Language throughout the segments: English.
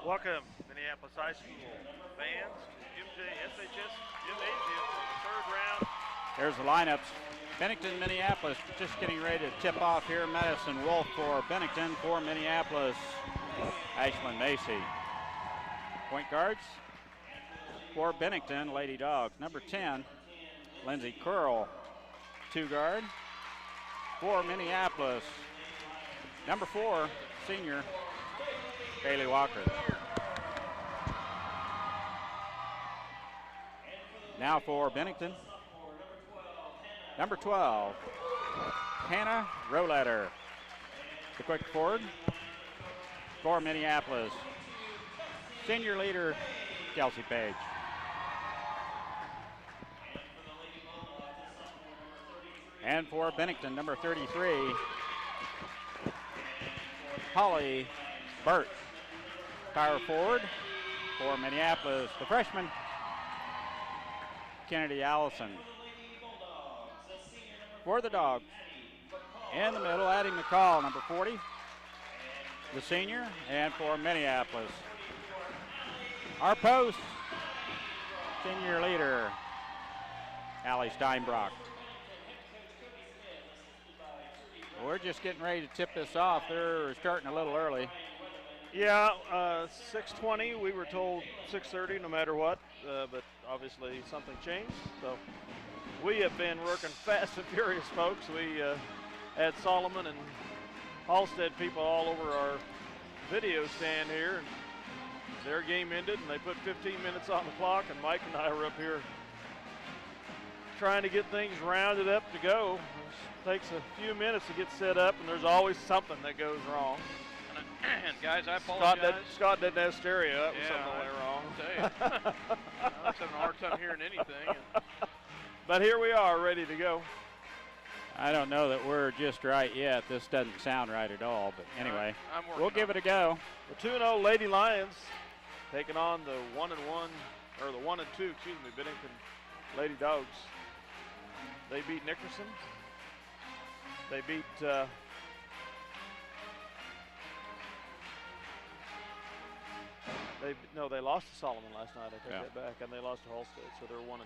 Welcome, Minneapolis High School fans, to MJSHS Gymnasium for the third round. Here's the lineups. Bennington, Minneapolis, just getting ready to tip off here. Madison Wolf for Bennington. For Minneapolis, Ashlyn Macy. Point guards for Bennington, Lady Dogs. Number 10, Lindsay Curl, 2 guard. For Minneapolis, number 4, senior, Bailey Walker. Now for Bennington, number 12, Hannah Roletter. The quick forward for Minneapolis, senior leader, Kelsey Page. And for Bennington, number 33, Holly Burt. Power forward for Minneapolis, the freshman, Kennedy Allison. For the Dogs, in the middle, Addie McCall, number 40, the senior, and for Minneapolis, our post, senior leader, Allie Steinbrock. We're just getting ready to tip this off. They're starting a little early. Yeah, 6:20. We were told 6:30 no matter what, but obviously something changed. So we have been working fast and furious, folks. We had Solomon and Halstead people all over our video stand here. And their game ended, and they put 15 minutes on the clock, and Mike and I were up here trying to get things rounded up to go. It takes a few minutes to get set up, and there's always something that goes wrong. And guys, I apologize. Scott didn't have stereo. That was something that went wrong. I'll tell you. I was having a hard time hearing anything. But here we are, ready to go. I don't know that we're just right yet. This doesn't sound right at all. But anyway, we'll give it a go. The 2-0 Lady Lions taking on the 1-1, or the 1-2, excuse me, Bennington Lady Dogs. They beat Nickerson. They beat they lost to Solomon last night. I take that back, and they lost to Halstead, so they're 1-2.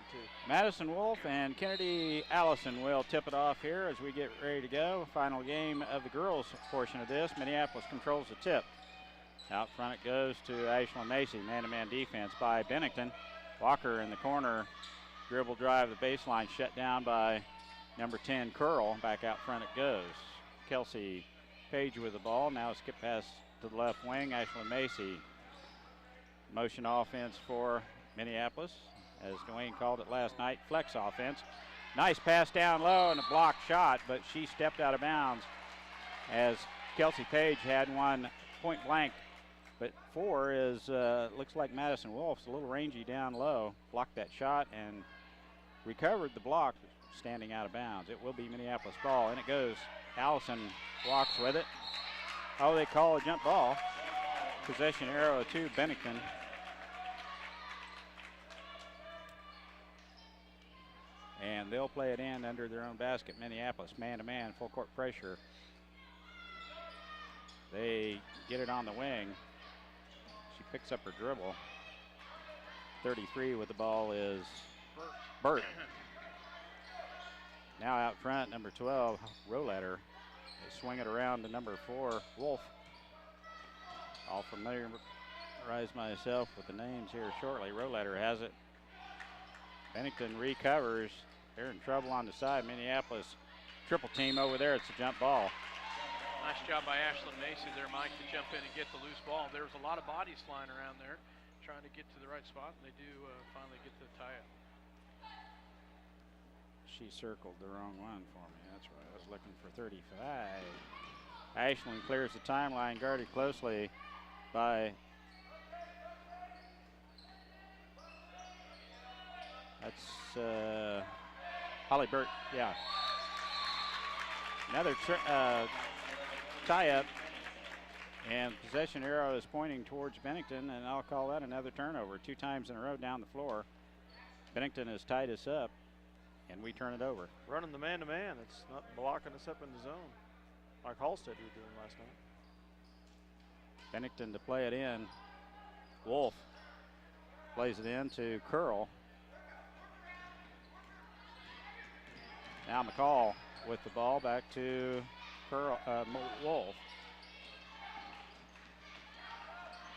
Madison Wolf and Kennedy Allison will tip it off here as we get ready to go. Final game of the girls portion of this. Minneapolis controls the tip. Out front it goes to Ashlyn Macy. Man-to-man defense by Bennington. Walker in the corner. Dribble drive the baseline, shut down by number 10 Curl. Back out front it goes. Kelsey Page with the ball. Now a skip pass to the left wing. Ashlyn Macy. Motion offense for Minneapolis, as Dwayne called it last night, flex offense. Nice pass down low and a blocked shot, but she stepped out of bounds as Kelsey Page had one point blank. But 4 is, looks like Madison Wolf's a little rangy down low, blocked that shot and recovered the block, standing out of bounds. It will be Minneapolis ball, and it goes. Allison walks with it. Oh, they call a jump ball. Possession arrow to Bennington. And they'll play it in under their own basket. Minneapolis, man-to-man, full court pressure. They get it on the wing. She picks up her dribble. 33 with the ball is Burt. Now out front, number 12, Roletter. They swing it around to number 4, Wolf. I'll familiarize myself with the names here shortly. Roletter has it. Bennington recovers. They're in trouble on the side. Minneapolis triple team over there. It's a jump ball. Nice job by Ashlyn Macy there, Mike, to jump in and get the loose ball. There was a lot of bodies flying around there trying to get to the right spot, and they do finally get the tie-up. She circled the wrong one for me. That's right. I was looking for 35. Ashlyn clears the timeline, guarded closely by Holly Burt. Yeah. Another tie-up, and possession arrow is pointing towards Bennington, and I'll call that another turnover. 2 times in a row down the floor. Bennington has tied us up, and we turn it over. Running the man-to-man. It's not blocking us up in the zone like Halstead was doing last night. Bennington to play it in. Wolf plays it in to Curl. Now McCall with the ball back to Wolf.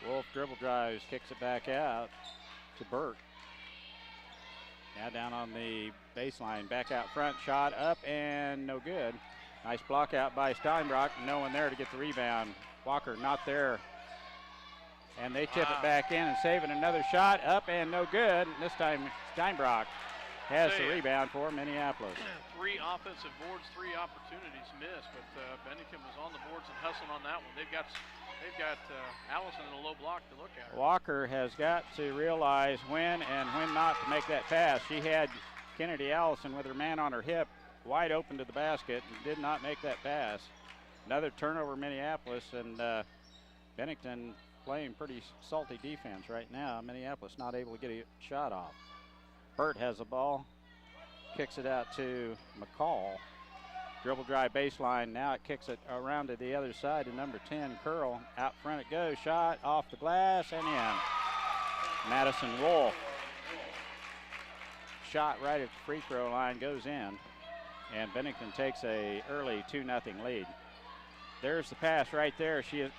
Wolf dribble drives, kicks it back out to Burt. Now down on the baseline, back out front, shot up and no good. Nice block out by Steinbrock, no one there to get the rebound. Walker not there. And they tip it back in and saving another shot up and no good. This time Steinbrock has the rebound for Minneapolis. 3 offensive boards, 3 opportunities missed, but Bennington was on the boards and hustling on that one. They've got Allison in a low block to look at. Walker has got to realize when and when not to make that pass. She had Kennedy Allison with her man on her hip, wide open to the basket, and did not make that pass. Another turnover, Minneapolis, and Bennington playing pretty salty defense right now. Minneapolis not able to get a shot off. Burt has the ball, kicks it out to McCall. Dribble drive baseline, now it kicks it around to the other side to number 10, Curl. Out front it goes, shot off the glass and in. Madison Wolf. Shot right at the free throw line, goes in. And Bennington takes a early 2-0 lead. There's the pass right there. She has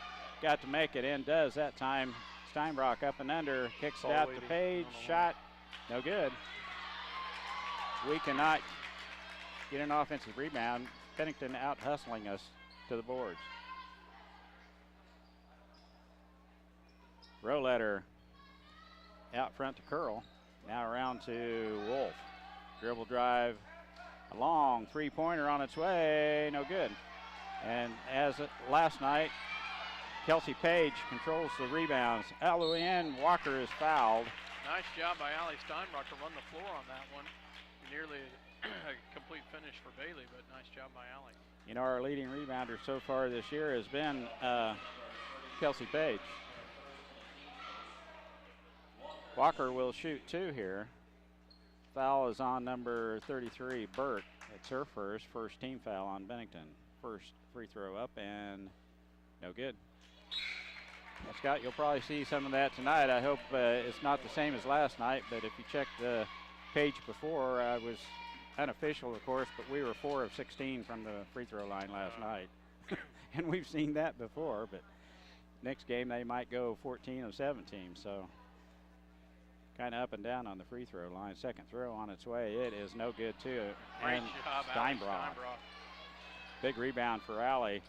got to make it and does that time. Steinbrock up and under, kicks it out to Page, shot, no good. We cannot get an offensive rebound. Bennington out hustling us to the boards. Roletter out front to Curl. Now around to Wolf. Dribble drive, a long 3-pointer on its way, no good. And as last night, Kelsey Page controls the rebounds. Allouin Walker is fouled. Nice job by Allie Steinbrock to run the floor on that one. Nearly a complete finish for Bailey, but nice job by Allie. You know, our leading rebounder so far this year has been Kelsey Page. Walker will shoot 2 here. Foul is on number 33, Burt. It's her first team foul on Bennington. First free throw up and no good. Well, Scott, you'll probably see some of that tonight. I hope it's not the same as last night, but if you check the page before, I was unofficial, of course, but we were 4 of 16 from the free throw line last night. And we've seen that before, but next game they might go 14 of 17, so kind of up and down on the free throw line. Second throw on its way. It is no good, too. Great and job, Steinbrock. Big rebound for Allie.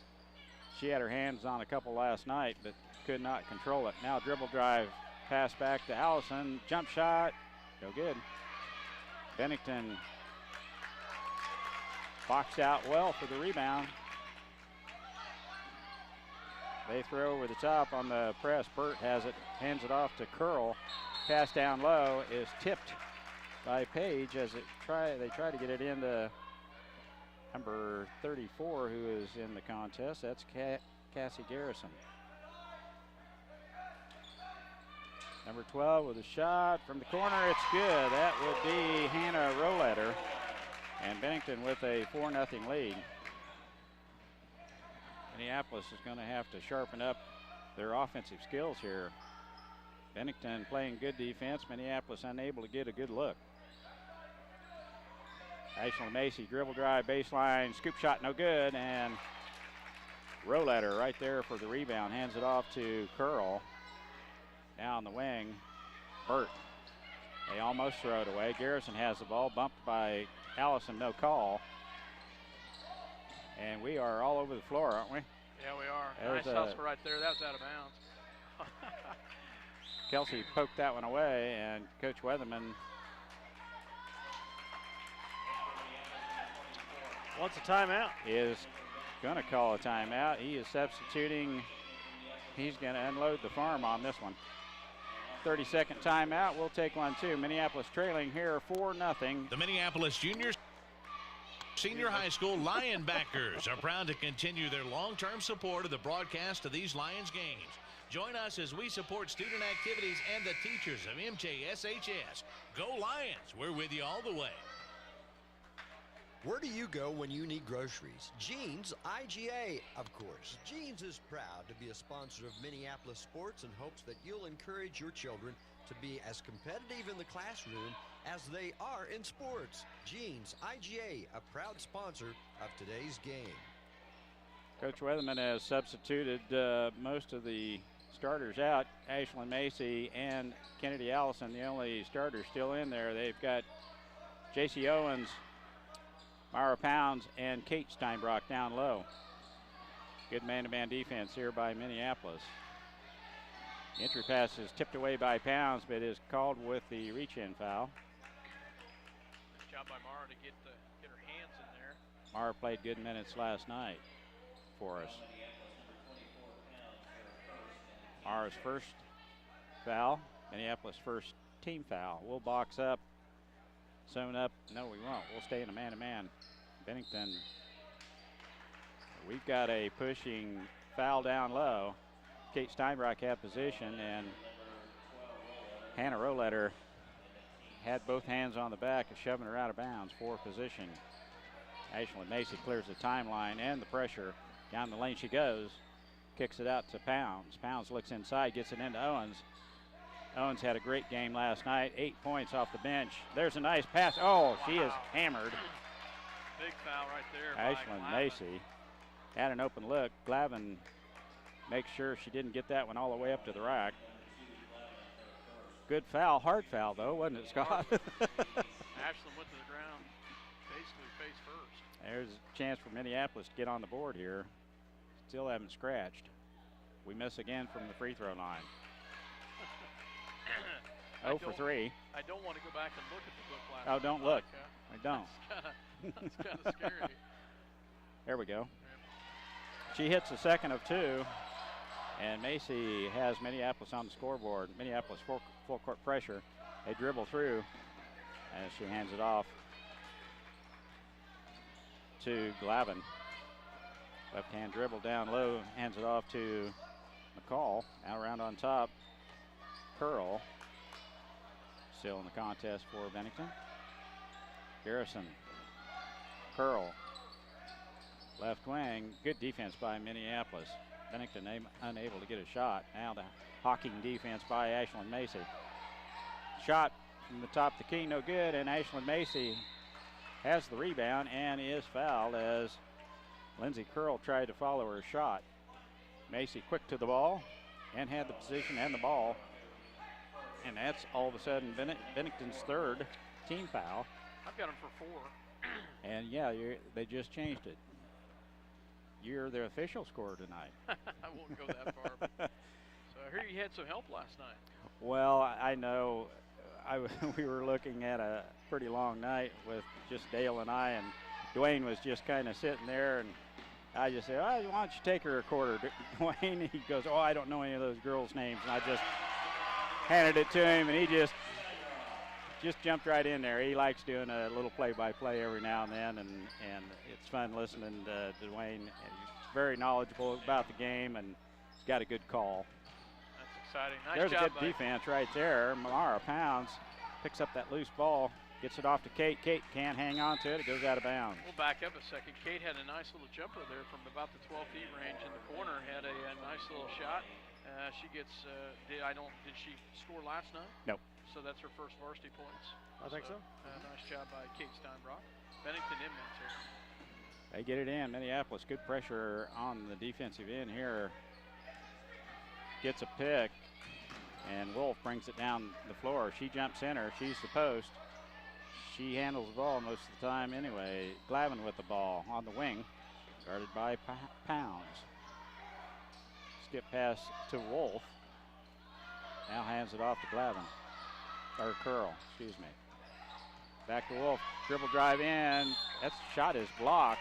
She had her hands on a couple last night, but could not control it. Now dribble drive, pass back to Allison. Jump shot, no good. Bennington boxed out well for the rebound. They throw over the top on the press. Burt has it, hands it off to Curl. Pass down low is tipped by Page as they try to get it into number 34, who is in the contest. That's Cassie Garrison. Number 12 with a shot from the corner. It's good. That would be Hannah Roletter. And Bennington with a 4-0 lead. Minneapolis is going to have to sharpen up their offensive skills here. Bennington playing good defense. Minneapolis unable to get a good look. Ashley Macy dribble drive baseline, scoop shot no good, and Roletter right there for the rebound. Hands it off to Curl. Now on the wing, Burt. They almost throw it away. Garrison has the ball, bumped by Allison, no call. And we are all over the floor, aren't we? Yeah, we are. There's nice hustle right there. That was out of bounds. Kelsey poked that one away, and Coach Weatherman wants a timeout. Is going to call a timeout. He is substituting. He's going to unload the farm on this one. 30-second timeout. We'll take one too. Minneapolis trailing here 4-0. The Minneapolis Juniors Senior High School Lionbackers are proud to continue their long-term support of the broadcast of these Lions games. Join us as we support student activities and the teachers of MJSHS. Go Lions! We're with you all the way. Where do you go when you need groceries? Jeans IGA, of course. Jeans is proud to be a sponsor of Minneapolis sports and hopes that you'll encourage your children to be as competitive in the classroom as they are in sports. Jeans IGA, a proud sponsor of today's game. Coach Weatherman has substituted most of the starters out. Ashlyn Macy and Kennedy Allison, the only starters still in there. They've got J.C. Owens, Mara Pounds, and Kate Steinbrock down low. Good man-to-man defense here by Minneapolis. Entry pass is tipped away by Pounds, but is called with the reach-in foul. Nice job by Mara to get her hands in there. Mara played good minutes last night for us. Mara's first foul, Minneapolis' first team foul. We'll box up, zone up. No, we won't. We'll stay in a man-to-man. Bennington, we've got a pushing foul down low. Kate Steinbrock had position, and Hannah Roletter had both hands on the back and shoving her out of bounds for position. Ashlyn Macy clears the timeline and the pressure. Down the lane she goes, kicks it out to Pounds. Pounds looks inside, gets it into Owens. Owens had a great game last night, 8 points off the bench. There's a nice pass. Oh, she is hammered. Big foul right there. Ashlyn Macy had an open look. Glavin makes sure she didn't get that one all the way up to the rack. Good foul, hard foul though, wasn't it, Scott? Ashlyn went to the ground basically face first. There's a chance for Minneapolis to get on the board here. Still haven't scratched. We miss again from the free throw line. 0 for 3. I don't want to go back and look at the book last Oh, don't look. I don't. That's kind of scary. There we go. She hits the second of 2, and Macy has Minneapolis on the scoreboard. Minneapolis full court pressure. They dribble through as she hands it off to Glavin. Left hand dribble down low, hands it off to McCall. Now around on top, Curl. Still in the contest for Bennington. Garrison, Curl, left wing. Good defense by Minneapolis. Bennington unable to get a shot. Now the hawking defense by Ashlyn Macy. Shot from the top of the key, no good, and Ashlyn Macy has the rebound and is fouled as Lindsay Curl tried to follow her shot. Macy quick to the ball and had the position and the ball. And that's all of a sudden Bennington's third team foul. I've got him for 4. And yeah, they just changed it. You're the official scorer tonight. I won't go that far. So I hear you had some help last night. Well, I know we were looking at a pretty long night with just Dale and I, and Dwayne was just kind of sitting there, and I just said, oh, why don't you take her a quarter, Dwayne? He goes, oh, I don't know any of those girls' names. And I just handed it to him, and he just jumped right in there. He likes doing a little play-by-play every now and then, and it's fun listening to Dwayne. He's very knowledgeable about the game, and he's got a good call. That's exciting. Nice There's job a good defense right there. Mara Pounds picks up that loose ball, gets it off to Kate. Kate can't hang on to it. It goes out of bounds. We'll back up a second. Kate had a nice little jumper there from about the 12 feet range in the corner. Had a nice little shot. She gets. Did she score last night? Nope. So that's her first varsity points. I think so. Nice job by Kate Steinbrock. Bennington inmates here. They get it in. Minneapolis, good pressure on the defensive end here. Gets a pick, and Wolf brings it down the floor. She jumps in her. She's the post. She handles the ball most of the time anyway. Glavin with the ball on the wing, guarded by Pounds. Skip pass to Wolf. Now hands it off to Glavin. Or Curl, excuse me. Back to Wolf. Dribble drive in. That shot is blocked.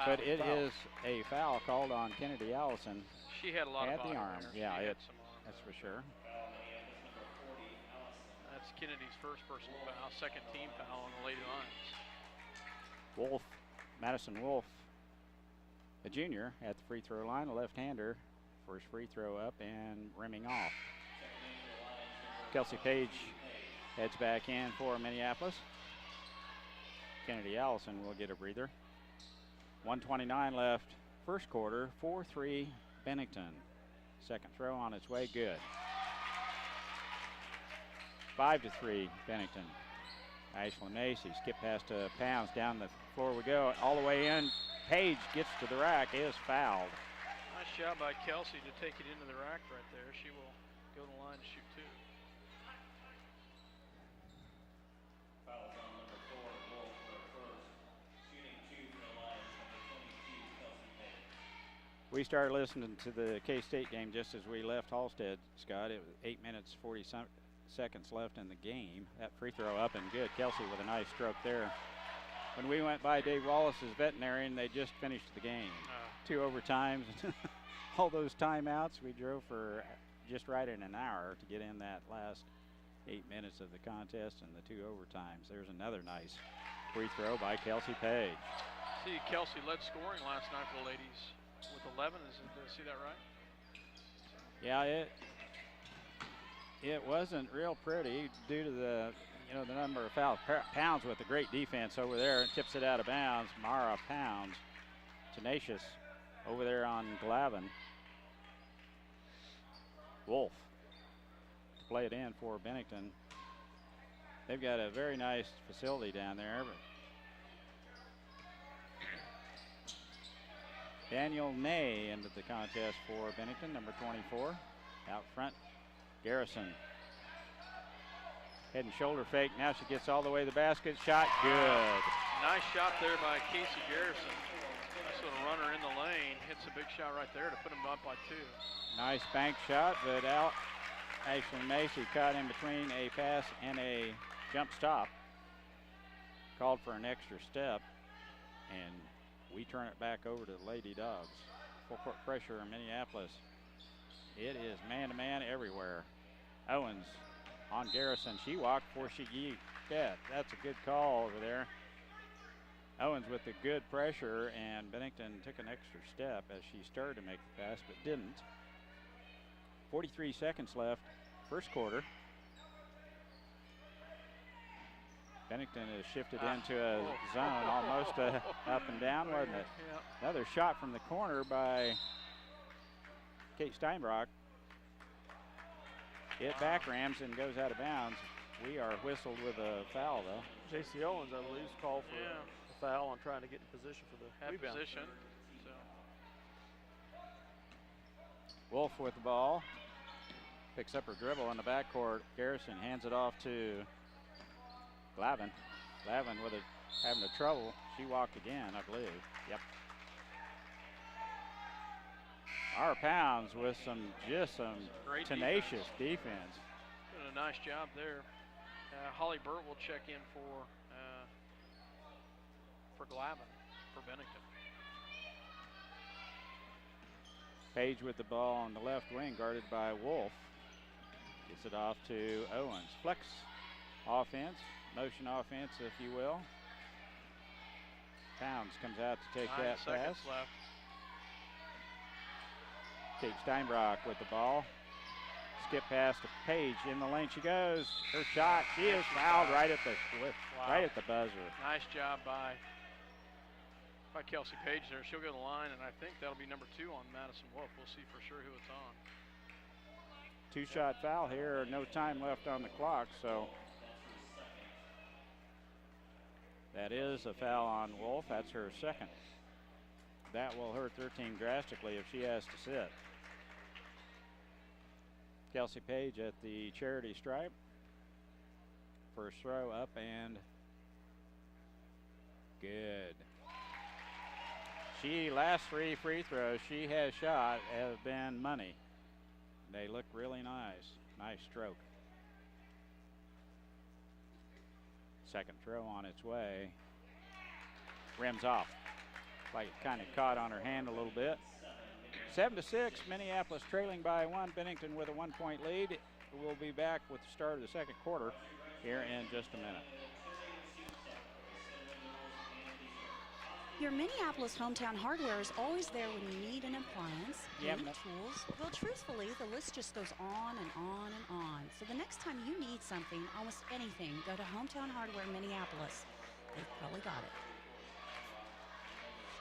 But it is a foul called on Kennedy Allison. She had a lot of body the arm. there. Yeah, Some arm. that's for sure. That's Kennedy's first personal foul, second team foul on the Lady Lions. Wolf, Madison Wolf, a junior at the free throw line, a left-hander. First free throw up and rimming off. Kelsey Page heads back in for Minneapolis. Kennedy Allison will get a breather. 1:29 left, first quarter, 4-3 Bennington. Second throw on its way, good. 5-3 Bennington. Ashlyn Macy, skip past to Pounds, down the floor we go, all the way in. Page gets to the rack, is fouled. Nice job by Kelsey to take it into the rack right there. She will go to the line to shoot 2. We started listening to the K-State game just as we left Halstead, Scott. It was 8 minutes, 40 seconds left in the game. That free throw up and good. Kelsey with a nice stroke there. When we went by Dave Wallace's veterinarian, they just finished the game. 2 overtimes. All those timeouts, we drove for just right in an hour to get in that last 8 minutes of the contest and the 2 overtimes. There's another nice free throw by Kelsey Page. See, Kelsey led scoring last night for the ladies with 11. Did I see that right? Yeah, it wasn't real pretty due to the number of fouls. Pounds with a great defense over there, tips it out of bounds. Mara Pounds, tenacious over there on Glavin. Wolf to play it in for Bennington. They've got a very nice facility down there. Daniel Ney into the contest for Bennington, number 24. Out front, Garrison. Head and shoulder fake. Now she gets all the way to the basket. Shot good. Nice shot there by Casey Garrison. Nice little runner in the lane. Hits a big shot right there to put him up by 2. Nice bank shot, but out. Ashlyn Macy caught in between a pass and a jump stop. Called for an extra step, and we turn it back over to the Lady Dogs. Full court pressure in Minneapolis. It is man-to-man everywhere. Owens on Garrison. She walked before she gave that. That's a good call over there. Owens with the good pressure, and Bennington took an extra step as she started to make the pass, but didn't. 43 seconds left, first quarter. Bennington has shifted into a zone, almost up and down, wasn't it? Yeah. Another shot from the corner by Kate Steinbrock. It back rams and goes out of bounds. We are whistled with a foul, though. J.C. Owens, I believe, is called for a foul on trying to get in position for the rebound. Position. So. Wolf with the ball. Picks up her dribble in the backcourt. Garrison hands it off to Glavin. Glavin with it having a trouble. She walked again, I believe. Yep. Our Pounds with some Great tenacious defense. Doing a nice job there. Holly Burt will check in for Glavin for Bennington. Page with the ball on the left wing, guarded by Wolf. Gets it off to Owens. Flex offense, motion offense, if you will. Pounds comes out to take 9 that seconds pass. left. Kate Steinbrock with the ball. Skip pass to Page. In the lane she goes. Her shot. She is fouled right at the buzzer. Nice job by Kelsey Page there. She'll go to the line, and I think that'll be number 2 on Madison Wolf. We'll see for sure who it's on. 2-shot foul here. No time left on the clock, so that is a foul on Wolf. That's her second. That will hurt their team drastically if she has to sit. Kelsey Page at the charity stripe. First throw up and good. Last 3 free throws she has shot have been money. They look really nice. Nice stroke. Second throw on its way. Rims off. Like it kind of caught on her hand a little bit. 7-6, Minneapolis trailing by 1. Bennington with a 1-point lead. We'll be back with the start of the second quarter here in just a minute. Your Minneapolis Hometown Hardware is always there when you need an appliance, Yep. need tools. Well, truthfully, the list just goes on and on and on. So the next time you need something, almost anything, go to Hometown Hardware Minneapolis. They've probably got it.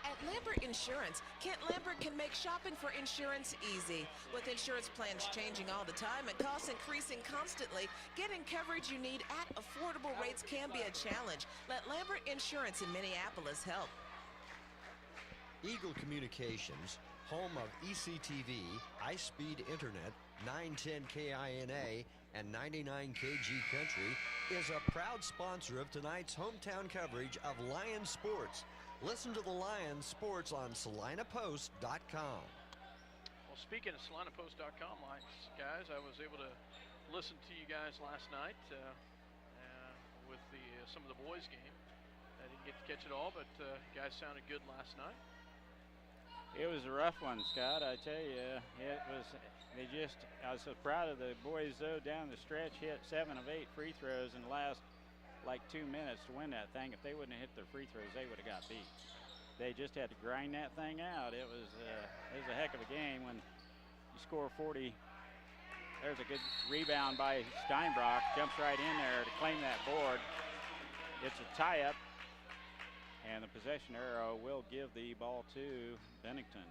At Lambert Insurance, Kent Lambert can make shopping for insurance easy. With insurance plans changing all the time and costs increasing constantly, getting coverage you need at affordable rates can be a challenge. Let Lambert Insurance in Minneapolis help. Eagle Communications, home of ECTV, high-speed internet, 910 KINA, and 99 KG Country, is a proud sponsor of tonight's hometown coverage of Lions sports. Listen to the Lions sports on SalinaPost.com. Well, speaking of SalinaPost.com, guys, I was able to listen to you guys last night with some of the boys' game. I didn't get to catch it all, but you guys sounded good last night. It was a rough one, Scott. I tell you, it was. I was so proud of the boys, though, down the stretch, hit 7 of 8 free throws in the last, 2 minutes to win that thing. If they wouldn't have hit their free throws, they would have got beat. They just had to grind that thing out. It was a heck of a game when you score 40. There's a good rebound by Steinbrock. Jumps right in there to claim that board. It's a tie-up. And the possession arrow will give the ball to Bennington.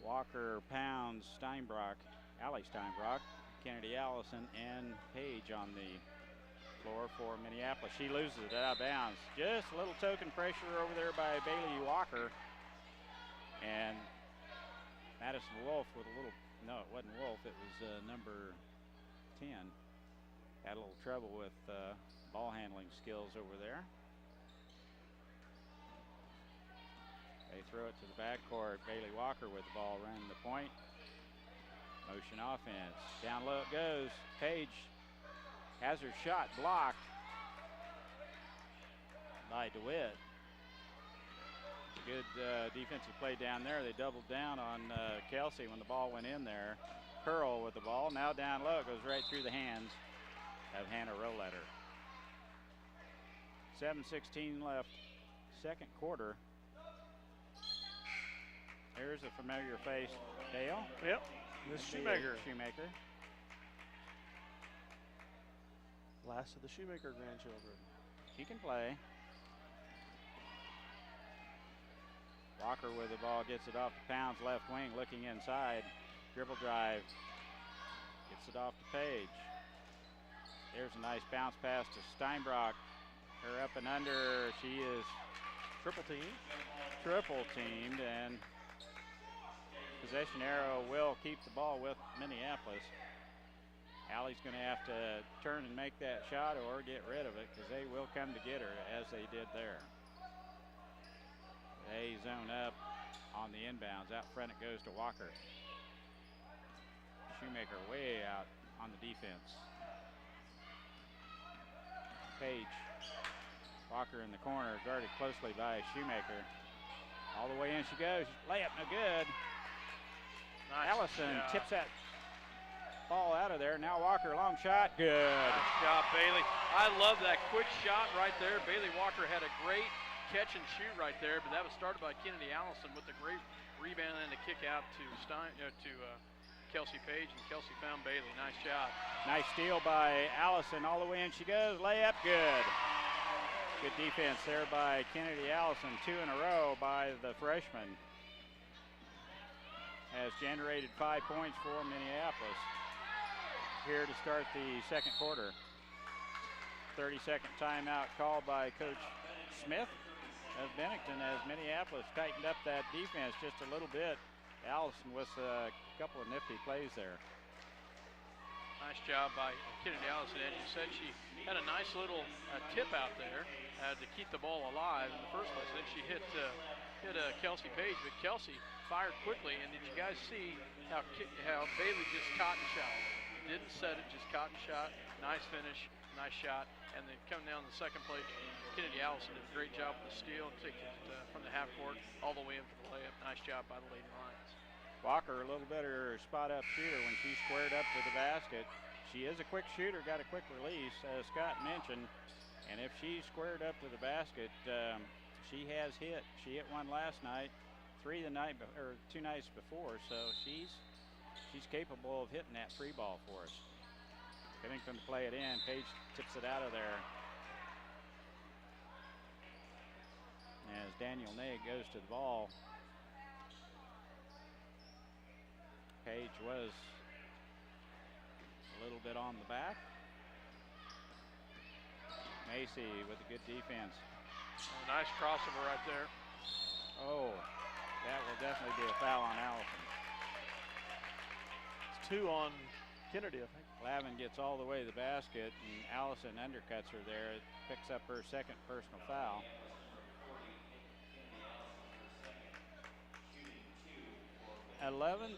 Walker, Pounds, Steinbrock, Allie Steinbrock, Kennedy Allison, and Page on the floor for Minneapolis. She loses it out of bounds. Just a little token pressure over there by Bailey Walker. And Madison Wolf with a little, no, it wasn't Wolf, it was number 10. Had a little trouble with ball handling skills over there. They throw it to the backcourt. Bailey Walker with the ball running the point. Motion offense. Down low it goes. Page has her shot blocked by DeWitt. Good defensive play down there. They doubled down on Kelsey when the ball went in there. Curl with the ball. Now down low. It goes right through the hands of Hannah Roletter. 7:16 left. Second quarter. Here's a familiar face, Dale. Yep, Miss Shoemaker. Last of the Shoemaker grandchildren. She can play. Walker with the ball, gets it off to Pounds, left wing, looking inside. Dribble drive. Gets it off to Page. There's a nice bounce pass to Steinbrock. Her up and under. She is triple teamed, and possession arrow will keep the ball with Minneapolis. Allie's going to have to turn and make that shot or get rid of it, because they will come to get her as they did there. They zone up on the inbounds. Out front it goes to Walker. Shoemaker way out on the defense. Page. Walker in the corner, guarded closely by Shoemaker. All the way in she goes. Layup no good. Nice Allison job. tips that ball out of there. Now Walker, long shot, good. Nice job, Bailey. I love that quick shot right there. Bailey Walker had a great catch and shoot right there, but that was started by Kennedy Allison with a great rebound and a kick out to Kelsey Page, and Kelsey found Bailey. Nice job. Nice steal by Allison. All the way in she goes. Layup, good. Good defense there by Kennedy Allison. 2 in a row by the freshman. Has generated 5 points for Minneapolis here to start the second quarter. 30-second timeout called by Coach Smith of Bennington as Minneapolis tightened up that defense just a little bit. Allison with a couple of nifty plays there. Nice job by Kennedy Allison. As you said, she had a nice little tip out there to keep the ball alive in the first place. Then she hit Kelsey Page, but Kelsey fired quickly. And did you guys see how Bailey just caught and shot? Didn't set it, just caught and shot. Nice finish, nice shot. And then coming down the second play, Kennedy Allison did a great job with the steal, take it from the half court all the way in for the layup. Nice job by the Lady Lions. Walker a little better spot-up shooter when she squared up to the basket. She is a quick shooter, got a quick release, as Scott mentioned. And if she's squared up to the basket, she has hit. She hit one last night, 2 nights before. So she's capable of hitting that free ball for us. Bennington to play it in. Page tips it out of there. Daniel Nagg goes to the ball. Page was a little bit on the back. Macy with a good defense. Oh, nice crossover right there. Oh, that will definitely be a foul on Allison. It's 2 on Kennedy, I think. Lavin gets all the way to the basket, and Allison undercuts her there. It picks up her second personal foul. (11-7)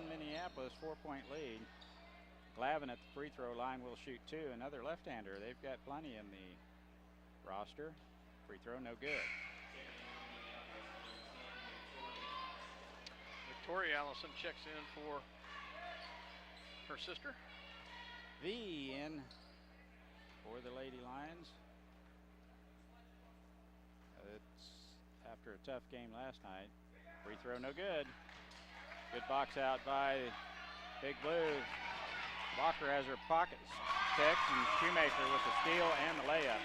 Minneapolis, 4-point lead. Lavin at the free throw line will shoot 2. Another left-hander. They've got plenty in the roster. Free throw, no good. Victoria Allison checks in for her sister. V in for the Lady Lions. It's after a tough game last night. Free throw, no good. Good box out by Big Blue. Walker has her pockets picked, and Shoemaker with the steal and the layup.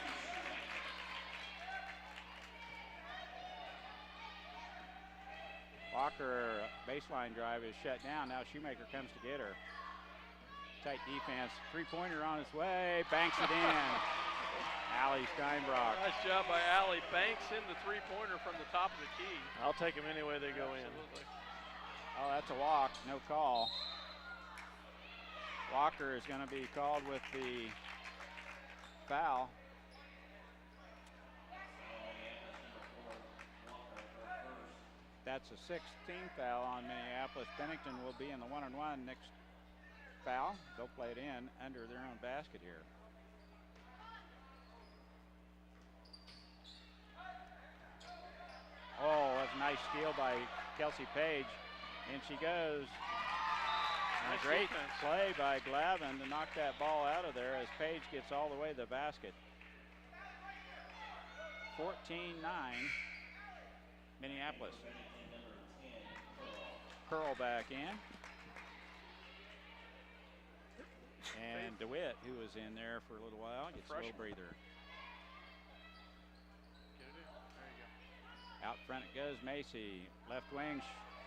Walker baseline drive is shut down. Now Shoemaker comes to get her. Tight defense. Three-pointer on its way. Banks it in. Allie Steinbrock. Nice job by Allie. Banks in the three-pointer from the top of the key. I'll take them any way they go in. Absolutely. Oh, that's a walk. No call. Walker is going to be called with the foul. That's a 16th foul on Minneapolis. Bennington will be in the 1-on-1 next foul. They'll play it in under their own basket here. Oh, that's a nice steal by Kelsey Page. In she goes. And a great play by Glavin to knock that ball out of there as Page gets all the way to the basket. 14-9, Minneapolis. Curl back in. And DeWitt, who was in there for a little while, gets a little breather. There you go. Out front it goes, Macy. Left wing,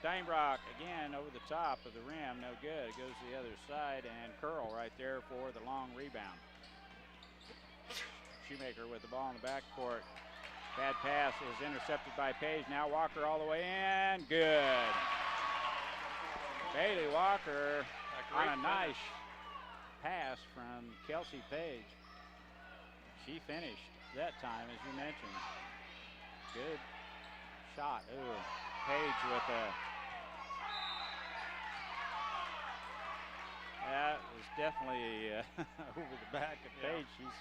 Steinbrock again over the top of the rim, no good. Goes to the other side, and Curl right there for the long rebound. Shoemaker with the ball in the backcourt. Bad pass is intercepted by Page. Now Walker all the way in, good. Bailey Walker on a nice pass from Kelsey Page. She finished that time, as you mentioned. Good shot. Ooh, Page with a. That was definitely over the back of Page. She's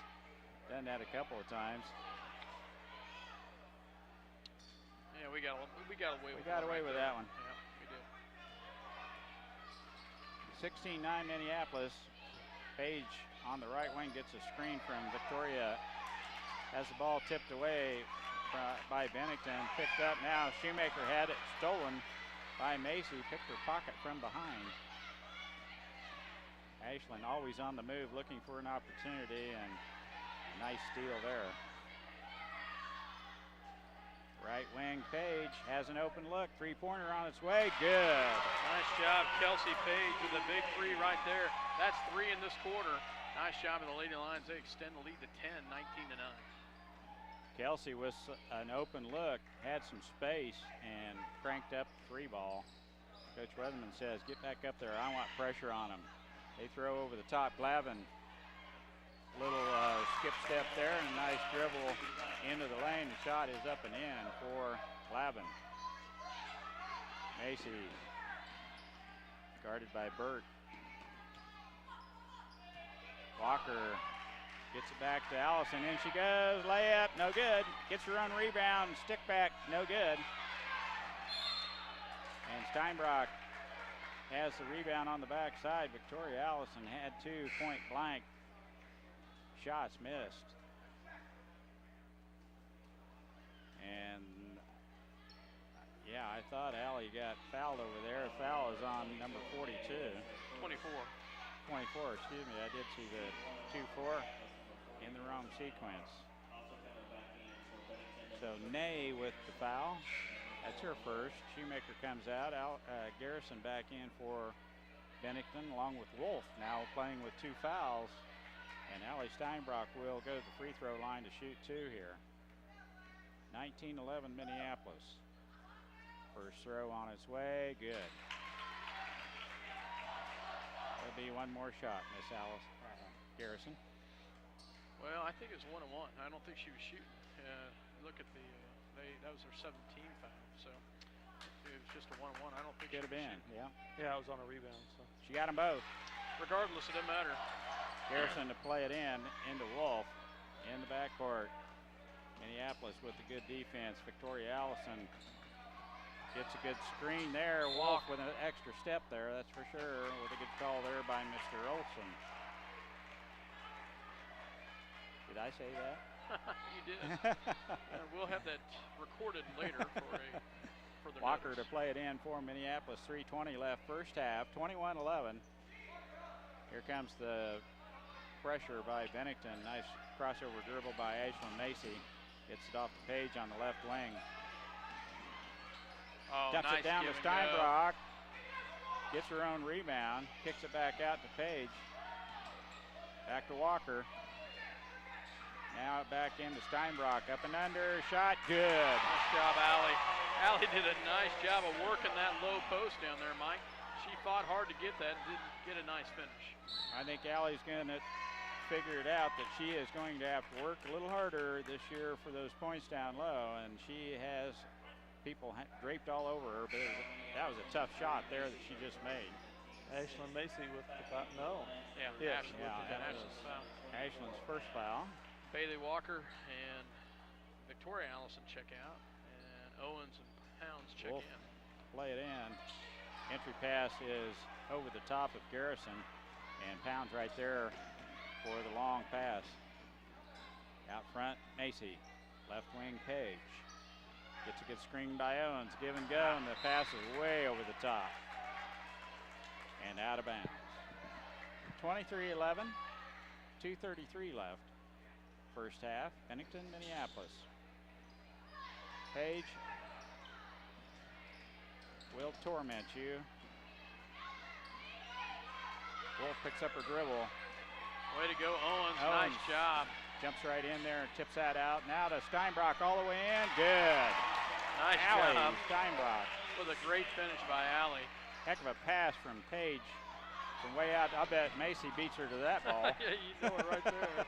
done that a couple of times. Yeah, we got away with that one. Yeah, we did. 16-9 Minneapolis. Page on the right wing gets a screen from Victoria. Has the ball tipped away by Bennington. Picked up now. Shoemaker had it stolen by Macy. Picked her pocket from behind. Ashland always on the move, looking for an opportunity, and a nice steal there. Right wing, Page has an open look. Three-pointer on its way. Good. Nice job, Kelsey Page with a big three right there. That's 3 in this quarter. Nice job of the Lady Lions. They extend the lead to 10, 19-9. Kelsey with an open look, had some space, and cranked up the three ball. Coach Weatherman says, get back up there. I want pressure on them. They throw over the top. Glavin, little skip step there, and a nice dribble into the lane. The shot is up and in for Glavin. Macy guarded by Burt. Walker gets it back to Allison. In she goes. Layup, no good. Gets her own rebound. Stick back, no good. And Steinbrock has the rebound on the backside. Victoria Allison had 2 point-blank shots missed. And yeah, I thought Allie got fouled over there. Foul is on number 42. 24. 24, excuse me. I did see the 2-4 in the wrong sequence. So Nay with the foul. That's her first. Shoemaker comes out. Garrison back in for Bennington along with Wolf, now playing with 2 fouls. And Allie Steinbrock will go to the free throw line to shoot 2 here. 19-11 Minneapolis. First throw on its way, good. There'll be one more shot, Miss Alice Garrison. Well, I think it was 1-1. I don't think she was shooting. Look at the, that was her 17th foul, so it was just a 1-1. I don't think could have been, shooting. yeah. Yeah, it was on a rebound. So she got them both. Regardless, it didn't matter. Garrison to play it into Wolf in the backcourt. Minneapolis with the good defense. Victoria Allison gets a good screen there. Wolf with an extra step there, that's for sure, with a good call there by Mr. Olson. Did I say that? You did. We'll have that recorded later for the Walker notice. to play it in for Minneapolis. 3:20 left first half. 21-11. Here comes the pressure by Bennington. Nice crossover dribble by Ashlyn Macy. Gets it off the Page on the left wing. Oh, Dumps nice it down to give and Steinbrock. Gets her own rebound. Kicks it back out to Page. Back to Walker. Now back into Steinbrock. Up and under. Shot. Good. Nice job, Allie. Allie did a nice job of working that low post down there, Mike. She fought hard to get that and didn't get a nice finish. I think Allie's going to figure it out that she is going to have to work a little harder this year for those points down low, and she has people draped all over her, but that was a tough shot there that she just made. Ashlyn Macy with the foul. No. Yeah, Yes. Ashlyn Yeah, with that Ashlyn's foul. Ashlyn's first foul. Bailey Walker and Victoria Allison check out, and Owens and Pounds check Wolf in. play it in. Entry pass is over the top of Garrison, and Pounds right there for the long pass. Out front, Macy. Left wing, Page. Gets a good screen by Owens. Give and go, and the pass is way over the top. And out of bounds. 23-11. 2:33 left. First half, Bennington, Minneapolis. Page will torment you. Wolf picks up her dribble. Way to go, Owens. Nice job. Jumps right in there and tips that out. Now to Steinbrock all the way in. Good. Nice Allie job. Steinbrock. With a great finish by Allie. Heck of a pass from Page from way out. I bet Macy beats her to that ball. Yeah, you know it right there.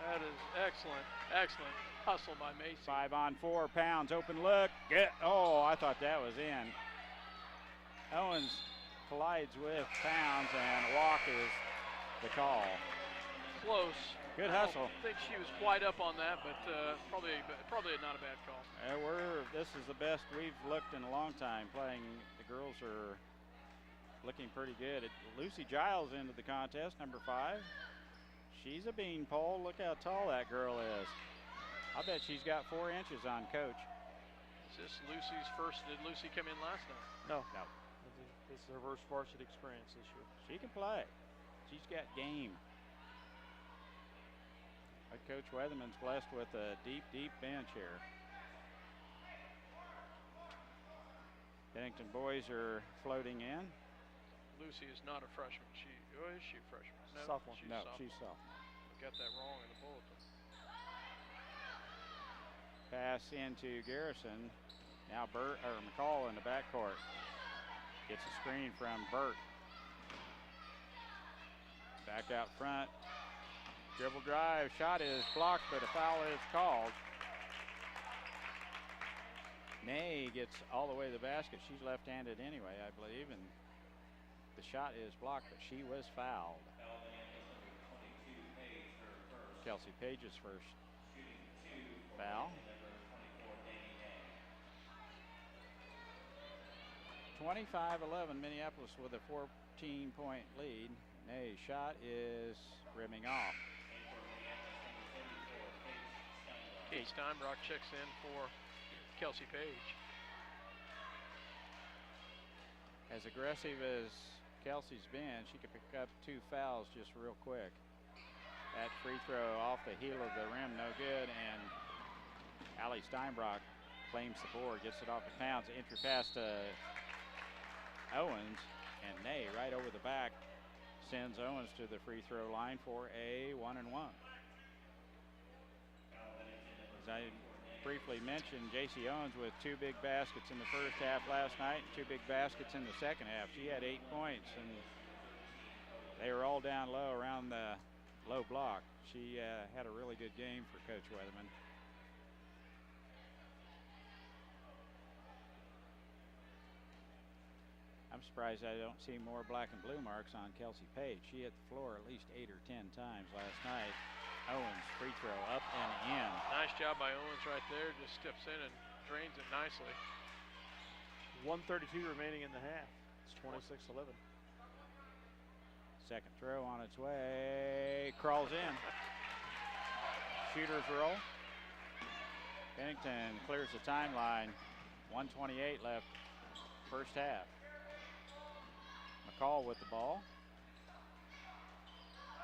That is excellent. Excellent hustle by Macy. 5-on-4, Pounds, open look. Oh, I thought that was in. Owens collides with Pounds, and a walk is the call. Close. Good I hustle. don't think she was quite up on that, but probably not a bad call. This is the best we've looked in a long time playing. The girls are looking pretty good. Lucy Giles into the contest, number 5. She's a beanpole. Look how tall that girl is. I bet she's got 4 inches on Coach. Is this Lucy's first? Did Lucy come in last night? No. No. This is her first varsity experience this year. She can play. She's got game. Coach Weatherman's blessed with a deep, deep bench here. Bennington boys are floating in. Lucy is not a freshman. Is she a freshman? No, Sophomore. She's sophomore. Got that wrong in the bulletin. Pass into Garrison. Now McCall in the backcourt. Gets a screen from Burt. Back out front. Dribble drive. Shot is blocked, but a foul is called. Nay gets all the way to the basket. She's left-handed anyway, I believe, and the shot is blocked, but she was fouled. Kelsey Page's first foul. 25-11, Minneapolis with a 14-point lead. Nay's shot is rimming off. Kate Steinbrock checks in for Kelsey Page. As aggressive as Kelsey's been, she could pick up 2 fouls just real quick. That free throw off the heel of the rim, no good, and Allie Steinbrock claims the board, gets it off the Pounds. Entry pass to Owens, and Nay right over the back sends Owens to the free throw line for a 1-and-1. As I briefly mentioned, J.C. Owens with 2 big baskets in the first half last night, 2 big baskets in the second half. She had 8 points, and they were all down low around the low block. She had a really good game for Coach Weatherman. I'm surprised I don't see more black and blue marks on Kelsey Page. She hit the floor at least 8 or 10 times last night. Owens, free throw up and in. Nice job by Owens right there. Just steps in and drains it nicely. 1:32 remaining in the half. It's 26-11. Second throw on its way. Crawls in. Shooter's roll. Bennington clears the timeline. 1:28 left. First half. McCall with the ball.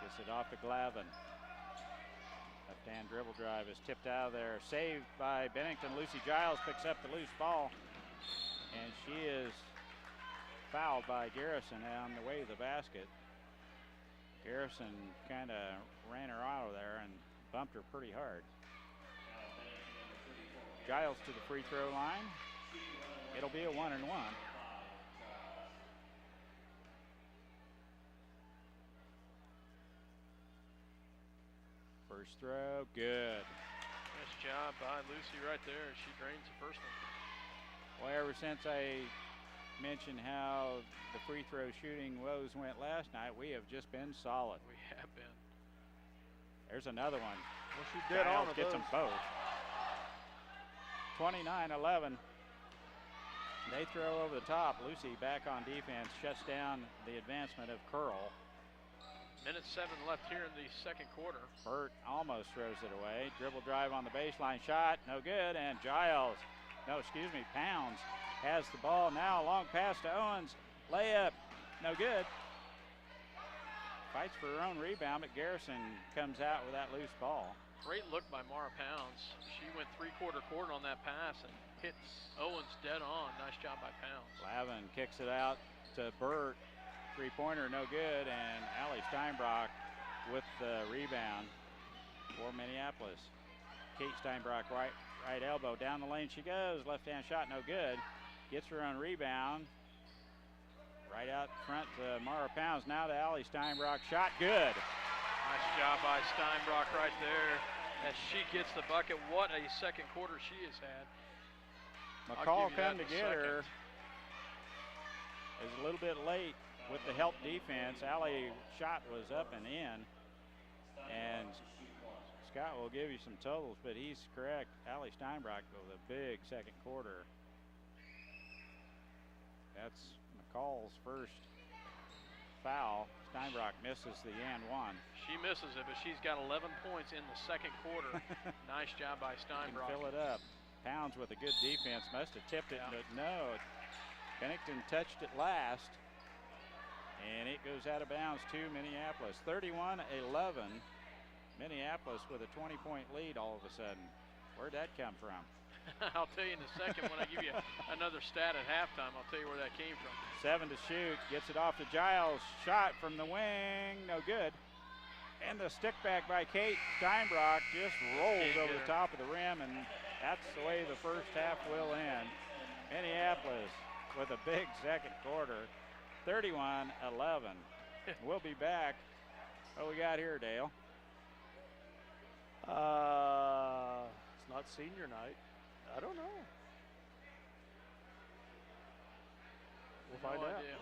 Gets it off to Glavin. Left-hand dribble drive is tipped out of there. Saved by Bennington. Lucy Giles picks up the loose ball. And she is fouled by Garrison on the way to the basket. Garrison kind of ran her out of there and bumped her pretty hard. Giles to the free throw line. It'll be a 1-and-1. First throw, good. Nice job by Lucy right there. She drains the first one. Well, ever since I mentioned how the free throw shooting woes went last night, we have just been solid. We have been. There's another one. Well, she did on gets them both. 29-11. They throw over the top. Lucy back on defense, shuts down the advancement of Curl. Minute 7 left here in the second quarter. Burt almost throws it away. Dribble drive on the baseline, shot, no good. And Pounds has the ball now. Long pass to Owens. Layup, no good. Fights for her own rebound, but Garrison comes out with that loose ball. Great look by Mara Pounds. She went three-quarter court on that pass and hit Owens dead on. Nice job by Pounds. Lavin kicks it out to Burt. Three-pointer, no good, and Allie Steinbrock with the rebound for Minneapolis. Kate Steinbrock, right elbow, down the lane she goes. Left-hand shot, no good. Gets her own rebound. Right out front to Mara Pounds. Now to Allie Steinbrock, shot good. Nice job by Steinbrock right there as she gets the bucket. What a second quarter she has had. McCall come to get her. Is a little bit late with the help defense. Allie shot was up and in. And Scott will give you some totals, but he's correct. Allie Steinbrock with a big second quarter. That's McCall's first foul. Steinbrock misses the and one. She misses it, but she's got 11 points in the second quarter. Nice job by Steinbrock. Fill it up. Pounds with a good defense. Must have tipped it, but no. Bennington touched it last. And it goes out of bounds to Minneapolis. 31-11. Minneapolis with a 20-point lead all of a sudden. Where'd that come from? I'll tell you in a second when I give you another stat at halftime. I'll tell you where that came from. 7 to shoot. Gets it off to Giles. Shot from the wing. No good. And the stick back by Kate Steinbrock just rolls over the top of the rim, and that's the way the first half will end. Minneapolis with a big second quarter. 31-11. We'll be back. What we got here, Dale? It's not senior night. I don't know. We'll find out. Idea.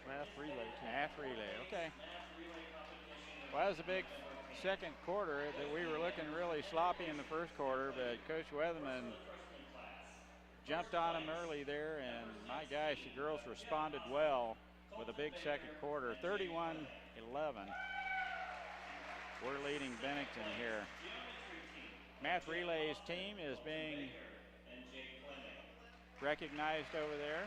Math relay team. Math relay, okay. Well, that was a big second quarter that we were looking really sloppy in the first quarter, but Coach Weatherman jumped on them early there, and my gosh, the girls responded well with a big second quarter. 31-11. We're leading Bennington here. Math Relay's team is being recognized over there.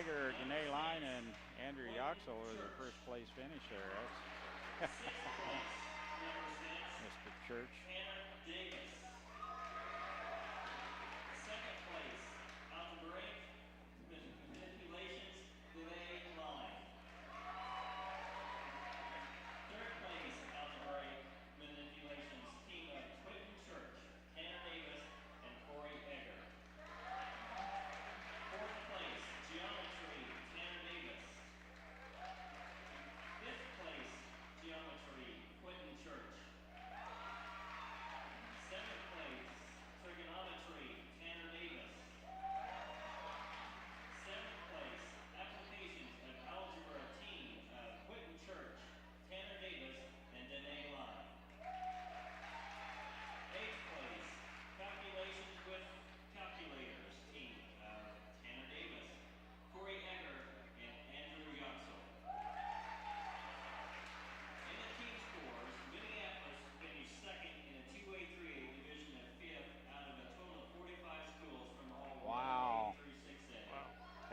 Egger, Danae Line, and Andrew Yoxel are the first place finish there. That's Mr. Church.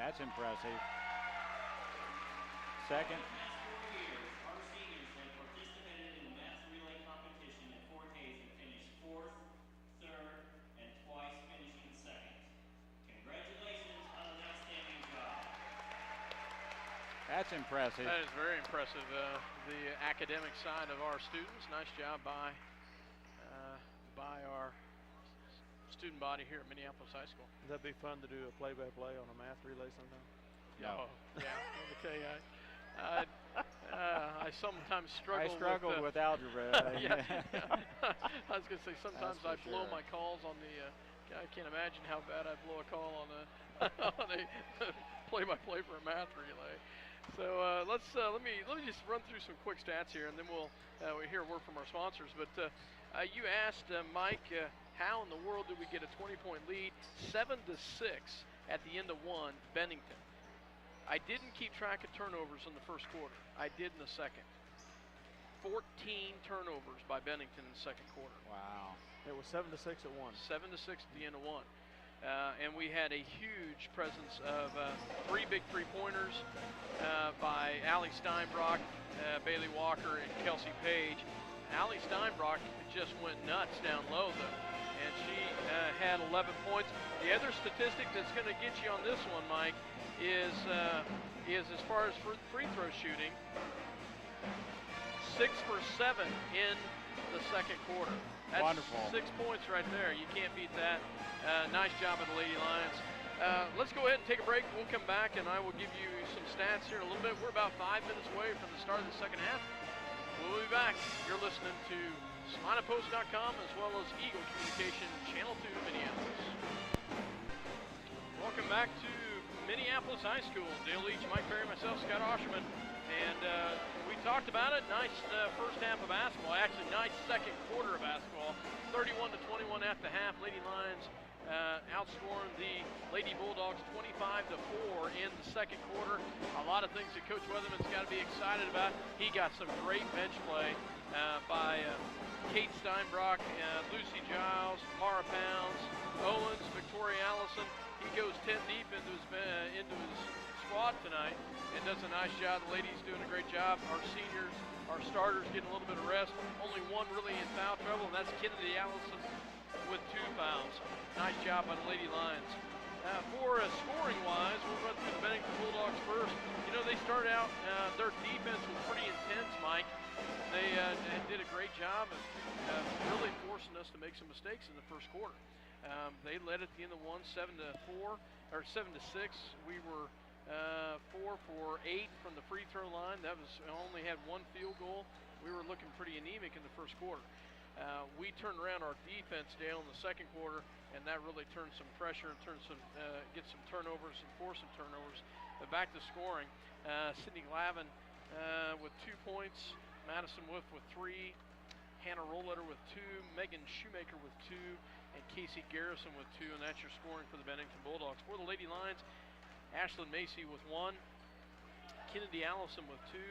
That's impressive. Second. That's impressive. That is very impressive. The academic side of our students. Nice job by our student body here at Minneapolis High School. That'd be fun to do a play-by-play on a math relay sometime. No. Oh, yeah. Okay. I sometimes struggle. I struggled with algebra. Yeah. I was going to say sometimes I blow sure. my calls on the. I can't imagine how bad I blow a call on a on a play-by-play for a math relay. So let me just run through some quick stats here, and then we'll hear a word from our sponsors. But you asked Mike, how in the world did we get a 20-point lead, 7-6 at the end of one, Bennington? I didn't keep track of turnovers in the first quarter. I did in the second. 14 turnovers by Bennington in the second quarter. Wow. It was 7-6 at one. 7-6 at the end of one. And we had a huge presence of 3 big three-pointers by Allie Steinbrock, Bailey Walker, and Kelsey Page. Allie Steinbrock just went nuts down low, though, and she had 11 points. The other statistic that's going to get you on this one, Mike, is as far as free throw shooting, 6 for 7 in the second quarter. That's wonderful. 6 points right there. You can't beat that. Nice job of the Lady Lions. Let's go ahead and take a break. We'll come back and I will give you some stats here in a little bit. We're about 5 minutes away from the start of the second half. We'll be back. You're listening to SalinaPost.com as well as Eagle Communication Channel 2 Minneapolis. Welcome back to Minneapolis High School. Dale Leach, Mike Perry, myself, Scott Osherman. And we talked about it. Nice first half of basketball. Actually, nice second quarter of basketball. 31-21 at the half. Lady Lions outscoring the Lady Bulldogs 25-4 in the second quarter. A lot of things that Coach Weatherman's got to be excited about. He got some great bench play by Kate Steinbrock, Lucy Giles, Mara Pounds, Owens, Victoria Allison. He goes 10 deep into his squad tonight and does a nice job. The ladies doing a great job. Our seniors, our starters getting a little bit of rest. Only one really in foul trouble, and that's Kennedy Allison with 2 fouls. Nice job by the Lady Lions. For scoring-wise, we'll run through the Bennington Bulldogs first. You know, they started out, their defense was pretty intense, Mike. They did a great job of really forcing us to make some mistakes in the first quarter. They led at the end of one, 7-4, or 7-6. We were 4 for 8 from the free throw line. That was only had 1 field goal. We were looking pretty anemic in the first quarter. We turned around our defense down in the second quarter, and that really turned some pressure and get some turnovers and force some turnovers. But back to scoring, Sydney Glavin with 2 points, Madison Wolf with 3, Hannah Rollletter with 2, Megan Shoemaker with 2, and Casey Garrison with 2, and that's your scoring for the Bennington Bulldogs. For the Lady Lions, Ashlyn Macy with 1, Kennedy Allison with 2,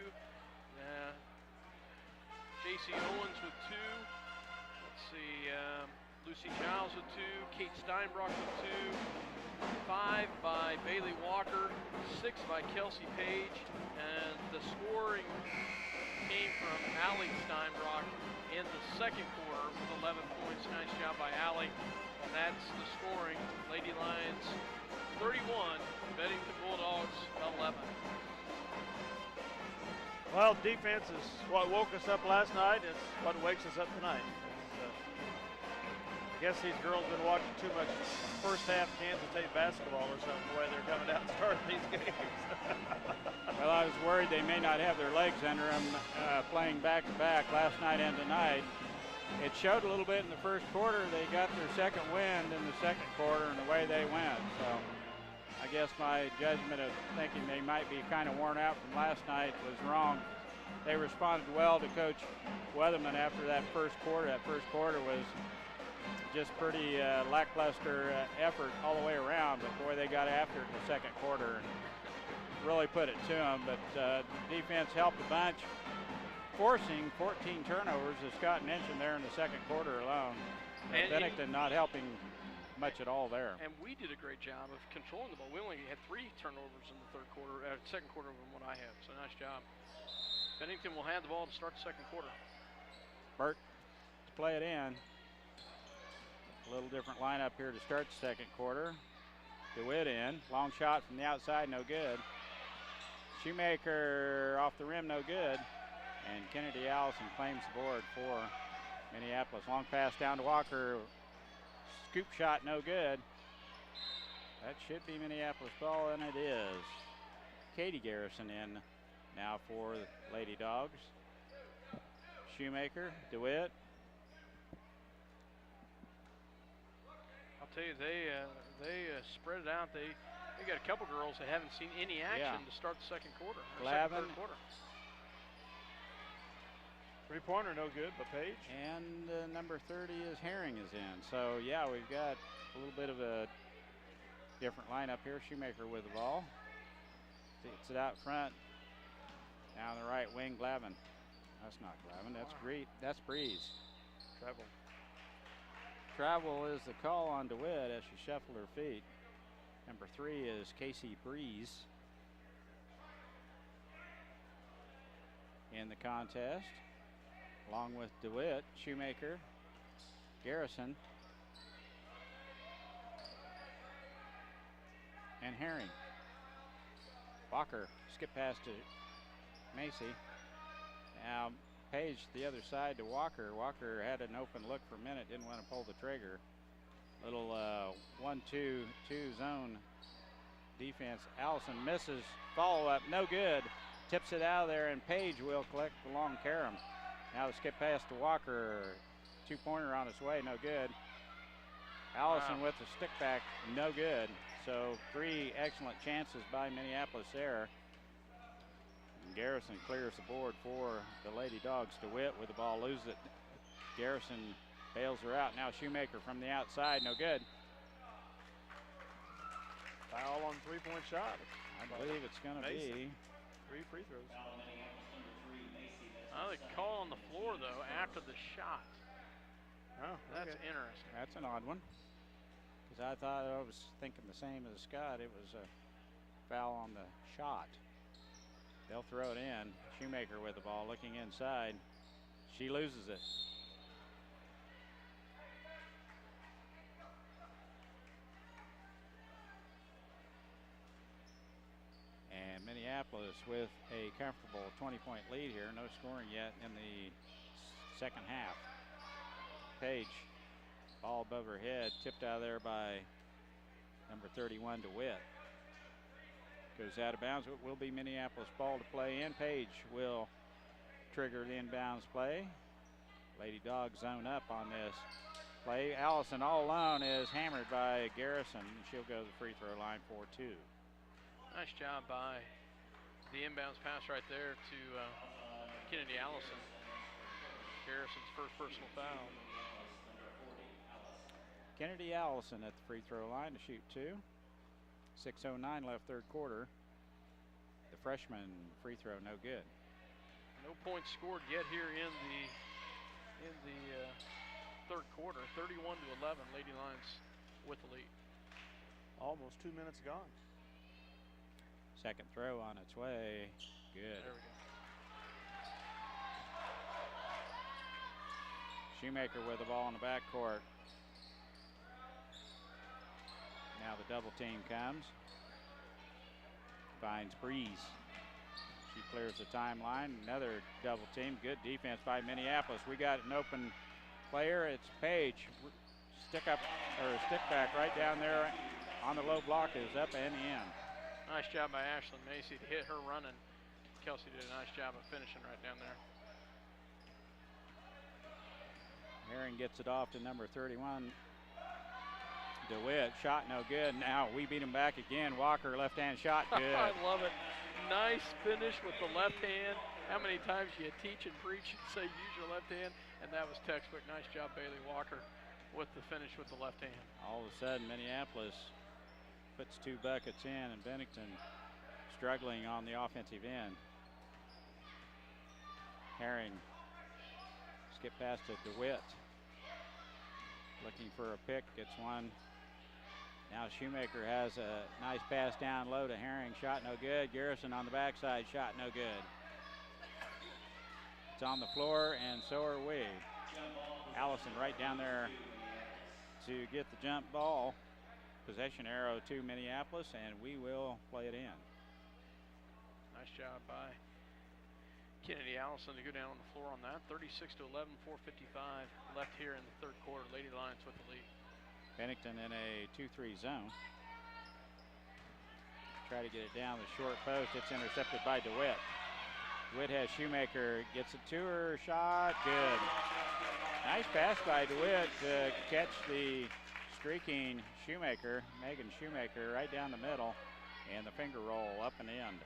J.C. Owens with 2, let's see, Lucy Giles with 2, Kate Steinbrock with 2, 5 by Bailey Walker, 6 by Kelsey Page, and the scoring came from Allie Steinbrock in the second quarter with 11 points. Nice job by Allie, and that's the scoring. Lady Lions 31, Bennington Bulldogs 11. Well, defense is what woke us up last night. It's what wakes us up tonight. I guess these girls have been watching too much first half Kansas State basketball or something, the way they're coming out and starting these games. Well, I was worried they may not have their legs under them playing back-to-back last night and tonight. It showed a little bit in the first quarter. They got their second wind in the second quarter and the way they went. So I guess my judgment of thinking they might be kind of worn out from last night was wrong. They responded well to Coach Weatherman after that first quarter. That first quarter was just pretty lackluster effort all the way around, but boy, they got after it in the second quarter and really put it to them. But defense helped a bunch, forcing 14 turnovers, as Scott mentioned there in the second quarter alone. And Bennington not helping much at all there. And we did a great job of controlling the ball. We only had 3 turnovers in the second quarter than what I had, so nice job. Bennington will have the ball to start the second quarter. Burt to play it in. A little different lineup here to start the second quarter. DeWitt in. Long shot from the outside, no good. Shoemaker off the rim, no good. And Kennedy Allison claims the board for Minneapolis. Long pass down to Walker. Scoop shot, no good. That should be Minneapolis ball, and it is. Katie Garrison in now for the Lady Dogs. Shoemaker, DeWitt. I'll tell you, they spread it out. They got a couple girls that haven't seen any action to start the second quarter. Third quarter. Three-pointer, no good, but Page. And number 30 is Herring is in. So, yeah, we've got a little bit of a different lineup here. Shoemaker with the ball. Gets it out front. Down the right wing, Glavin. That's not Glavin, that's great. That's Breeze. Travel is the call on DeWitt as she shuffled her feet. Number 3 is Casey Breeze in the contest, along with DeWitt, Shoemaker, Garrison, and Herring. Walker, skip pass to Macy. Now Page the other side to Walker. Walker had an open look for a minute, didn't want to pull the trigger. Little 1-2-2 zone defense. Allison misses, follow up, no good. Tips it out of there, and Page will collect the long carom. Now the skip pass to Walker. 2-pointer on its way, no good. Allison with the stick back, no good. So 3 excellent chances by Minneapolis there. And Garrison clears the board for the Lady Dogs. DeWitt with the ball, loses it. Garrison bails her out. Now Shoemaker from the outside, no good. Foul on 3-point shot. I believe it's going to be 3 free throws. The call on the floor, though, after the shot. Oh, that's interesting. That's an odd one. Because I thought, I was thinking the same as Scott. It was a foul on the shot. They'll throw it in. Shoemaker with the ball, looking inside. She loses it. And Minneapolis with a comfortable 20-point lead here. No scoring yet in the second half. Page, ball above her head, tipped out of there by number 31, DeWitt. Goes out of bounds. It will be Minneapolis ball to play in. Page will trigger the inbounds play. Lady Dogs zone up on this play. Allison all alone is hammered by Garrison. She'll go to the free throw line for 2. Nice job by the inbounds pass right there to Kennedy Allison. Garrison's first personal foul. Kennedy Allison at the free throw line to shoot 2. 6:09 left third quarter. The freshman free throw no good. No points scored yet here in the third quarter. 31-11, Lady Lions with the lead. Almost 2 minutes gone. Second throw on its way. Good. There we go. Shoemaker with the ball in the backcourt. Now the double team comes. Finds Breeze. She clears the timeline. Another double team. Good defense by Minneapolis. We got an open player. It's Page. Stick back right down there on the low block is up and in. Nice job by Ashlyn Macy to hit her running. Kelsey did a nice job of finishing right down there. Herring gets it off to number 31. DeWitt, shot no good. Now we beat him back again. Walker, left-hand shot, good. I love it. Nice finish with the left hand. How many times you teach and preach and say use your left hand? And that was textbook. Nice job, Bailey Walker, with the finish with the left hand. All of a sudden, Minneapolis puts 2 buckets in, and Bennington struggling on the offensive end. Herring skip pass to DeWitt. Looking for a pick, gets one. Now Shoemaker has a nice pass down low to Herring. Shot no good. Garrison on the backside. Shot no good. It's on the floor, and so are we. Allison right down there to get the jump ball. Possession arrow to Minneapolis, and we will play it in. Nice job by Kennedy Allison to go down on the floor on that. 36-11, 4:55 left here in the third quarter. Lady Lions with the lead. Bennington in a 2-3 zone. Try to get it down the short post. It's intercepted by DeWitt. DeWitt has Shoemaker, gets it to her, shot, good. Nice pass by DeWitt to catch the streaking Shoemaker, Megan Shoemaker, right down the middle, and the finger roll up and in.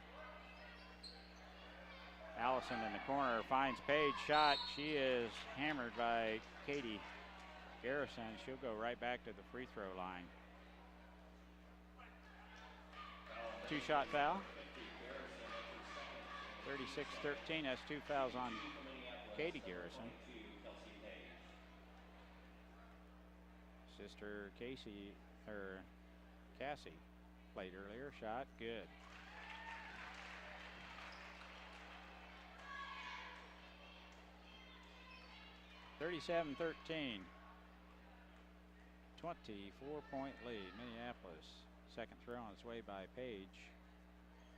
Allison in the corner finds Page, shot. She is hammered by Katie Garrison. She'll go right back to the free throw line. 2-shot foul. 36-13, that's 2 fouls on Katie Garrison. Sister Cassie played earlier, shot, good. (37-13). 24-point lead, Minneapolis. Second throw on its way by Page.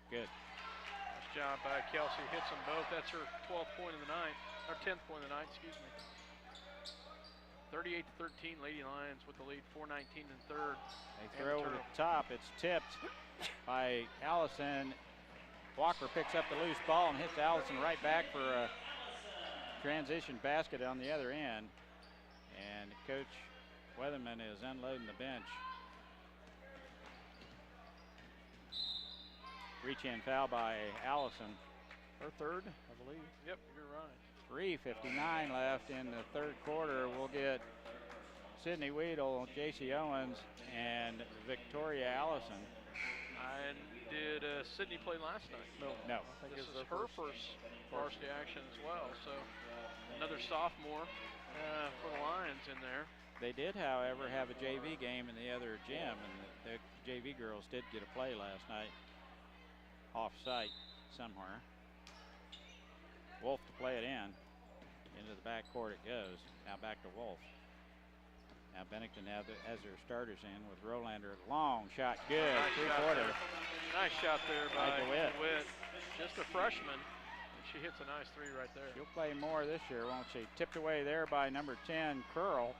Good. Nice job by Kelsey. Hits them both. That's her 12th point of the night, or 10th point of the night, excuse me. 38-13, Lady Lions with the lead. 4:19 in third. They throw over the top. It's tipped by Allison. Walker picks up the loose ball and hits Allison right back for a transition basket on the other end. And Coach Weatherman is unloading the bench. Reach-in foul by Allison. Her third, I believe. Yep, you're right. 3:59 left in the third quarter. We'll get Sydney Weedle, J.C. Owens, and Victoria Allison. And did Sydney play last night? No. I think this is her first varsity action as well. So another sophomore for the Lions in there. They did, however, have a JV game in the other gym, and the JV girls did get a play last night off-site somewhere. Wolf to play it in. Into the backcourt it goes. Now back to Wolf. Now Bennington has their starters in with Rolander. Long shot, good. Nice Three-quarter. Nice shot there by DeWitt. Just a freshman. And she hits a nice three right there. She'll play more this year, won't she? Tipped away there by number 10, Curl.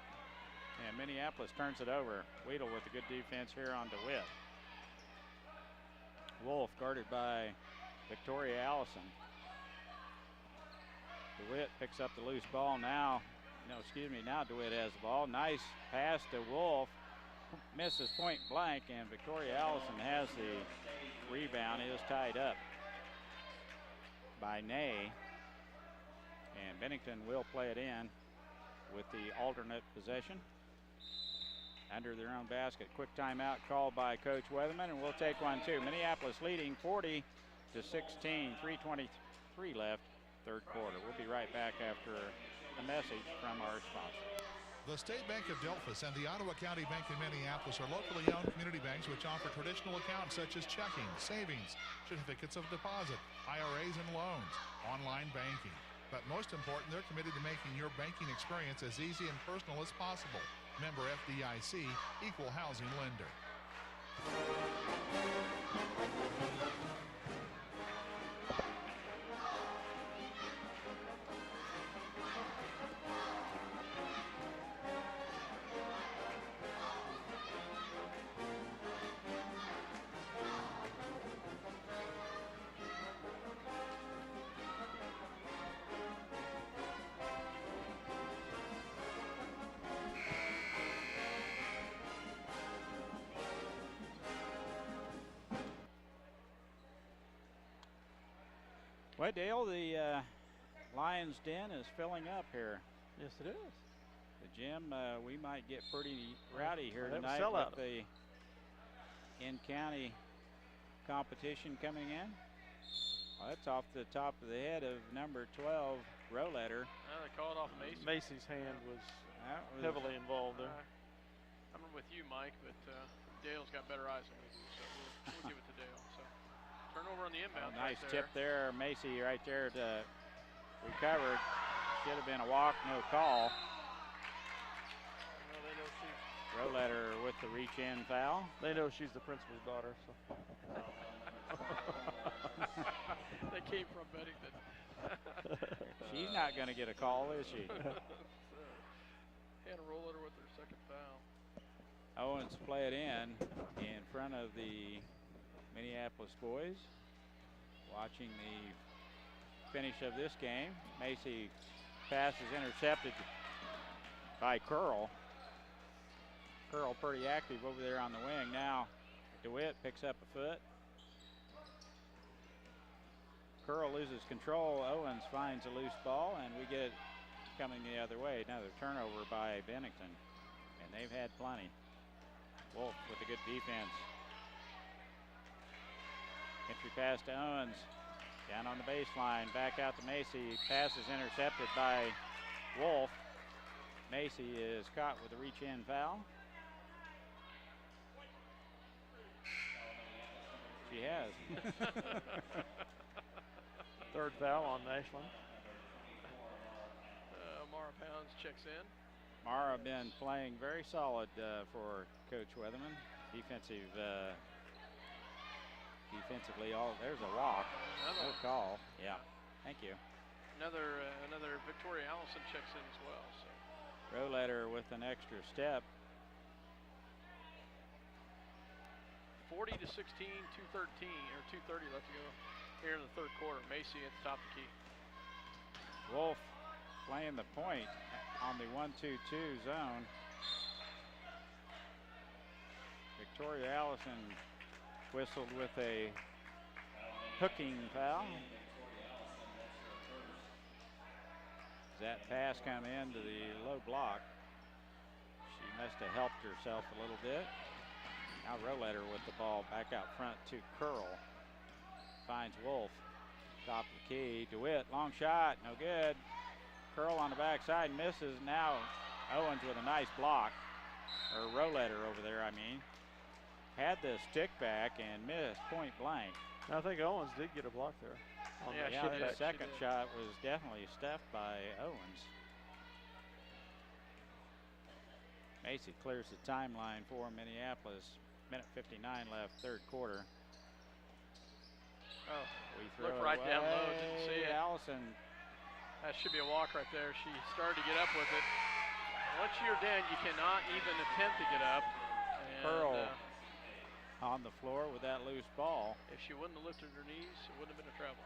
And Minneapolis turns it over. Weedle with a good defense here on DeWitt. Wolf guarded by Victoria Allison. DeWitt picks up the loose ball now. Now DeWitt has the ball. Nice pass to Wolf. Misses point blank, and Victoria Allison has the rebound. It is tied up by Ney. And Bennington will play it in with the alternate possession. Under their own basket. Quick timeout called by Coach Weatherman, and we'll take one too. Minneapolis leading 40-16, 3:23 left, third quarter. We'll be right back after a message from our sponsor. The State Bank of Delphus and the Ottawa County Bank in Minneapolis are locally owned community banks which offer traditional accounts such as checking, savings, certificates of deposit, IRAs, and loans, online banking. But most important, they're committed to making your banking experience as easy and personal as possible. Member FDIC, equal housing lender. Well, Dale, the Lions Den is filling up here. Yes, it is. The gym, we might get pretty rowdy here Well, tonight sellout. with the in-county competition coming in. Well, that's off the top of the head of number 12, Roletter. They called off Macy. Macy's hand was heavily involved there. I'm with you, Mike, but Dale's got better eyes than we do, so we'll give it to Dale. So turnover on the inbound. Nice right tip there, Macy right there to recovered. Should have been a walk, no call. Well, they know Roletter with the reach-in foul. They know she's the principal's daughter, so. They came from Bennington. She's not going to get a call, is she? Hannah Roletter with her second foul. Owens play it in front of the Minneapolis boys. Watching the finish of this game. Macy pass is intercepted by Curl. Curl pretty active over there on the wing. Now DeWitt picks up a foot. Curl loses control. Owens finds a loose ball, and we get it coming the other way. Another turnover by Bennington, and they've had plenty. Wolf with a good defense. Entry pass to Owens. Down on the baseline, back out to Macy. Pass is intercepted by Wolf. Macy is caught with a reach-in foul. She has. Third foul on Ashland. Mara Pounds checks in. Mara been playing very solid for Coach Weatherman. Defensively, there's a walk. No call. Yeah, thank you. Another Victoria Allison checks in as well. So. Roletter with an extra step. 40 to 16, 2:13 or 2:30 left to go here in the third quarter. Macy at the top of the key. Wolf playing the point on the 1-2-2 zone. Victoria Allison whistled with a hooking foul. That pass come into the low block. She must have helped herself a little bit. Now Roletter with the ball back out front to Curl. Finds Wolf. Top of the key. DeWitt, long shot, no good. Curl on the backside misses. Now Owens with a nice block. Or Roletter over there, I mean. Had the stick back and missed point blank. I think Owens did get a block there. Yeah, the second shot was definitely stuffed by Owens. Macy clears the timeline for Minneapolis. Minute 59 left, third quarter. Oh, we throw looked right away. down low, didn't see it. Allison. That should be a walk right there. She started to get up with it. Once you're down, you cannot even attempt to get up. And, Pearl on the floor with that loose ball. If she wouldn't have lifted her knees, it wouldn't have been a travel.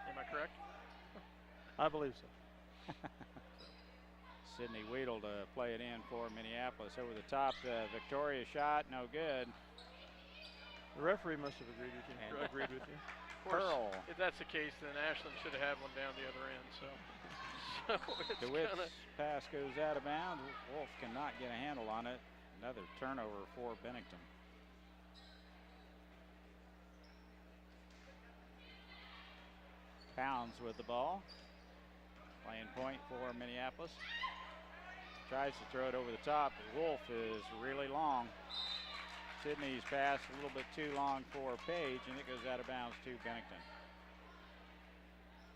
Am I correct? I believe so. Sydney Weedle to play it in for Minneapolis. Over the top, Victoria shot, no good. The referee must have agreed with you. And agreed with you. Of course, Pearl. if that's the case, then Ashland should have had one down the other end. So it's DeWitt's pass goes out of bounds. Wolf cannot get a handle on it. Another turnover for Bennington. Pounds with the ball. Playing point for Minneapolis. Tries to throw it over the top. Wolf is really long. Sydney's pass a little bit too long for Page, and it goes out of bounds to Bennington.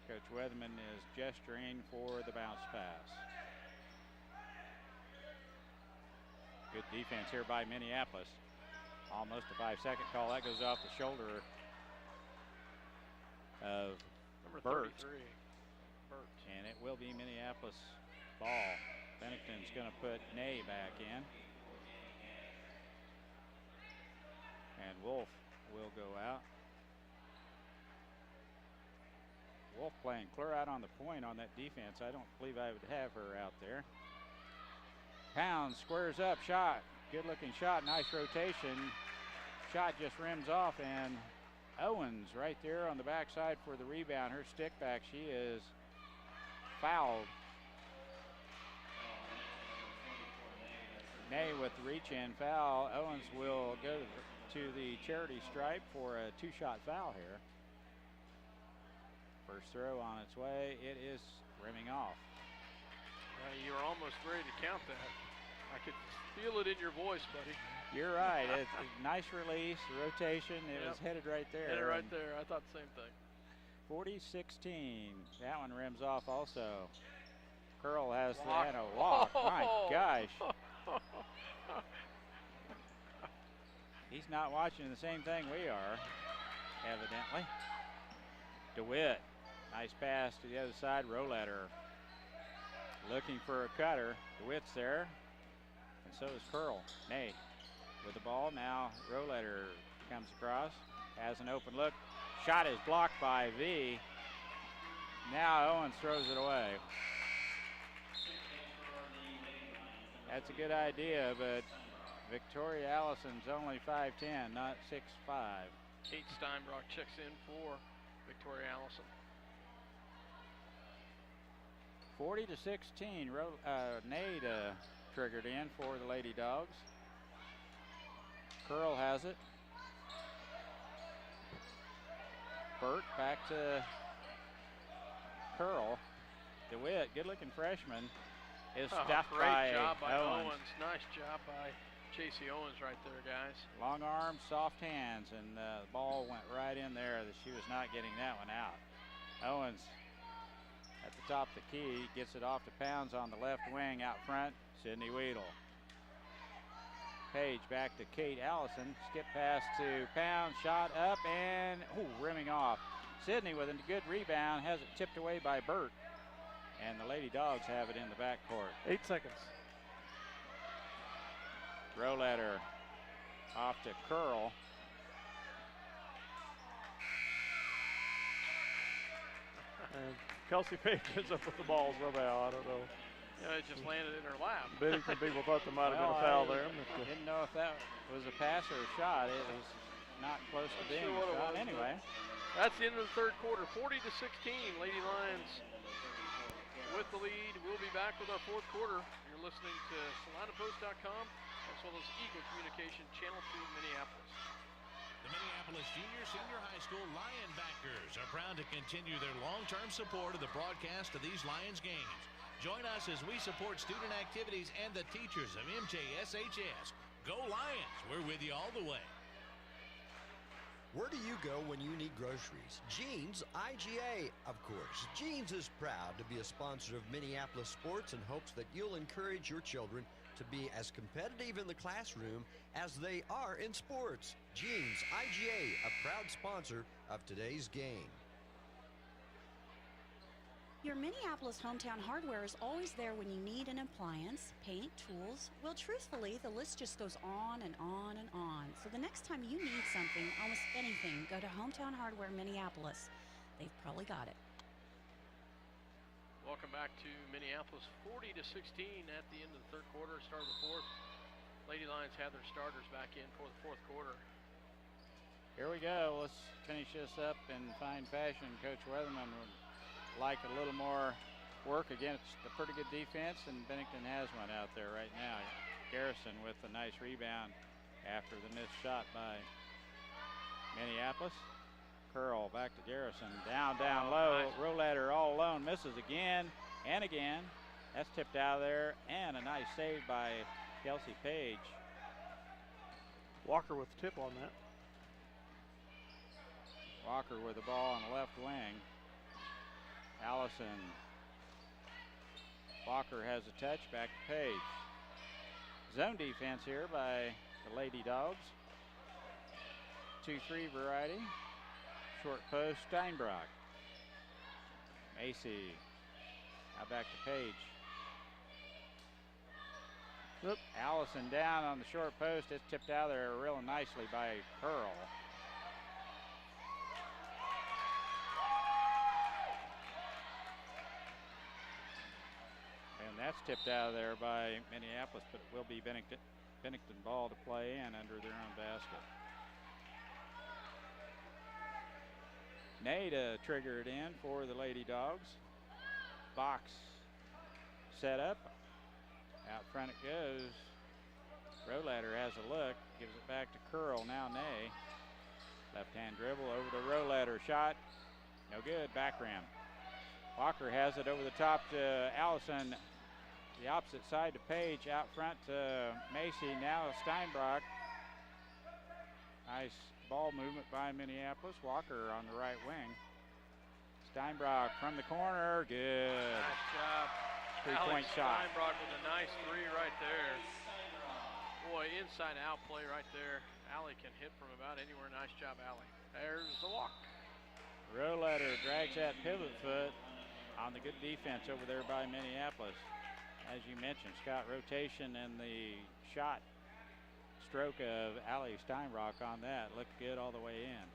Coach Weatherman is gesturing for the bounce pass. Good defense here by Minneapolis. Almost a 5-second call. That goes off the shoulder of Number Burt. 33. Burt. And it will be Minneapolis ball. Bennington's going to put Ney back in. And Wolf will go out. Wolf playing clear out on the point on that defense. I don't believe I would have her out there. Pound squares up, shot. Good looking shot, nice rotation. Shot just rims off, and Owens right there on the backside for the rebound. Her stick back, she is fouled. Ney with the reach in foul. Owens will go to the charity stripe for a 2-shot foul here. First throw on its way. It is rimming off. You were almost ready to count that. I could feel it in your voice, buddy. You're right. It's a nice release, rotation. It was headed right there. Headed right there. I thought the same thing. 40-16. That one rims off also. Curl has Walk. the walk. My gosh. He's not watching the same thing we are, evidently. DeWitt. Nice pass to the other side. Roletter looking for a cutter. DeWitt's there. And so is Curl. Ney with the ball. Now Roletter comes across. Has an open look. Shot is blocked by V. Now Owens throws it away. That's a good idea, but Victoria Allison's only 5'10", not 6'5". Kate Steinbrock checks in for Victoria Allison. 40-16. Nade triggered in for the Lady Dogs. Curl has it. Burt back to Curl. DeWitt, good-looking freshman, is stuffed by Great job by Owens. Owens. Nice job by Chasey Owens right there, guys. Long arms, soft hands, and the ball went right in there. She was not getting that one out. Owens at the top of the key, gets it off to Pounds on the left wing out front. Sydney Weedle. Page back to Kate Allison. Skip pass to Pounds, shot up and rimming off. Sydney with a good rebound, has it tipped away by Burt. And the Lady Dogs have it in the backcourt. 8 seconds. Roletter off to Curl. And Kelsey Page ends up with the ball somehow. I don't know. Yeah, it just landed in her lap. Bennington people thought there might have been a foul there. I didn't know if that was a pass or a shot. It was not close to being a shot. Anyway. That's the end of the third quarter. 40-16. Lady Lions with the lead. We'll be back with our fourth quarter. You're listening to SalinaPost.com as well as Eagle Communication Channel 2 Minneapolis. The Minneapolis Senior High School Lionbackers are proud to continue their long-term support of the broadcast of these Lions games. Join us as we support student activities and the teachers of MJSHS. Go Lions! We're with you all the way. Where do you go when you need groceries? Jeans IGA, of course. Jeans is proud to be a sponsor of Minneapolis sports and hopes that you'll encourage your children to be as competitive in the classroom as they are in sports. Jeans IGA, a proud sponsor of today's game. Your Minneapolis hometown hardware is always there when you need an appliance, paint, tools. Well, truthfully, the list just goes on and on and on. So the next time you need something, almost anything, go to Hometown Hardware Minneapolis. They've probably got it. Welcome back to Minneapolis. 40-16 at the end of the third quarter, start of the fourth. Lady Lions have their starters back in for the fourth quarter. Here we go. Let's finish this up in fine fashion. Coach Weatherman would like a little more work against a pretty good defense, and Bennington has one out there right now. Garrison with a nice rebound after the missed shot by Minneapolis. Curl back to Garrison. Down low. Nice. Roletter all alone. Misses again. And again, that's tipped out of there, and a nice save by Kelsey Page. Walker with the tip on that. Walker with the ball on the left wing. Allison. Walker has a touch, back to Page. Zone defense here by the Lady Dogs. 2-3 variety. Short post, Steinbrock. Macy. Now back to Page. Yep. Allison down on the short post. It's tipped out there real nicely by Pearl. And that's tipped out of there by Minneapolis, but it will be Bennington ball to play in under their own basket. Nay to trigger it in for the Lady Dogs. Box set up. Out front it goes. Rohlatter has a look. Gives it back to Curl. Now Nay. Left hand dribble over to Rohlatter. Shot. No good. Back rim. Walker has it over the top to Allison. The opposite side to Page. Out front to Macy. Now Steinbrock. Nice ball movement by Minneapolis. Walker on the right wing. Steinbrock from the corner. Good. Nice job. Three-point shot. Steinbrock with a nice three right there. Boy, inside out play right there. Allie can hit from about anywhere. Nice job, Allie. There's the walk. Rohlatter drags that pivot foot on the good defense over there by Minneapolis. As you mentioned, Scott, rotation and the shot stroke of Allie Steinbrock on that looked good all the way in.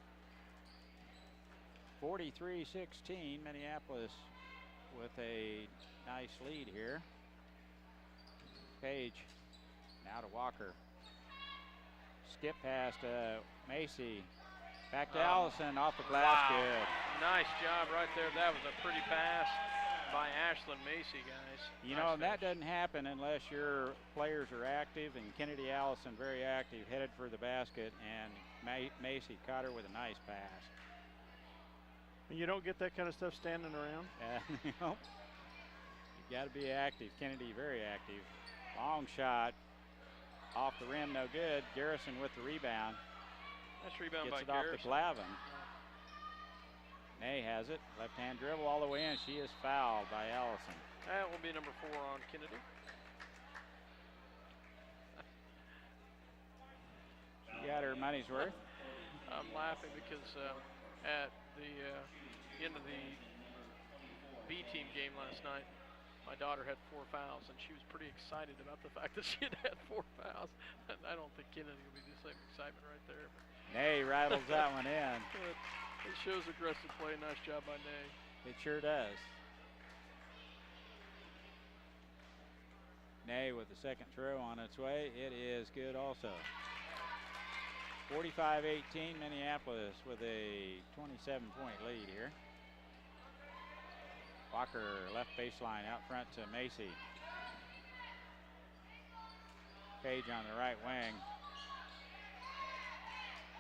43-16, Minneapolis with a nice lead here. Page now to Walker. Skip pass to Macy. Back to Allison off the glass. Wow. Good. Nice job right there. That was a pretty pass by Ashlyn Macy, guys. You nice know, finish. that doesn't happen unless your players are active, and Kennedy Allison very active, headed for the basket, and Macy caught her with a nice pass. You don't get that kind of stuff standing around. No. You got to be active. Kennedy very active. Long shot off the rim, no good. Garrison with the rebound. Nice rebound Gets by it off Garrison. to Glavin. Nay has it. Left-hand dribble all the way in. She is fouled by Allison. That will be number 4 on Kennedy. She got her money's worth. I'm laughing because at the end of the B team game last night, my daughter had 4 fouls, and she was pretty excited about the fact that she had 4 fouls. And I don't think Kennedy will be the same excitement right there. Nay rattles that one in. It shows aggressive play. Nice job by Nay. It sure does. Nay with the second throw on its way. It is good also. 45-18, Minneapolis with a 27-point lead here. Walker left baseline out front to Macy. Page on the right wing.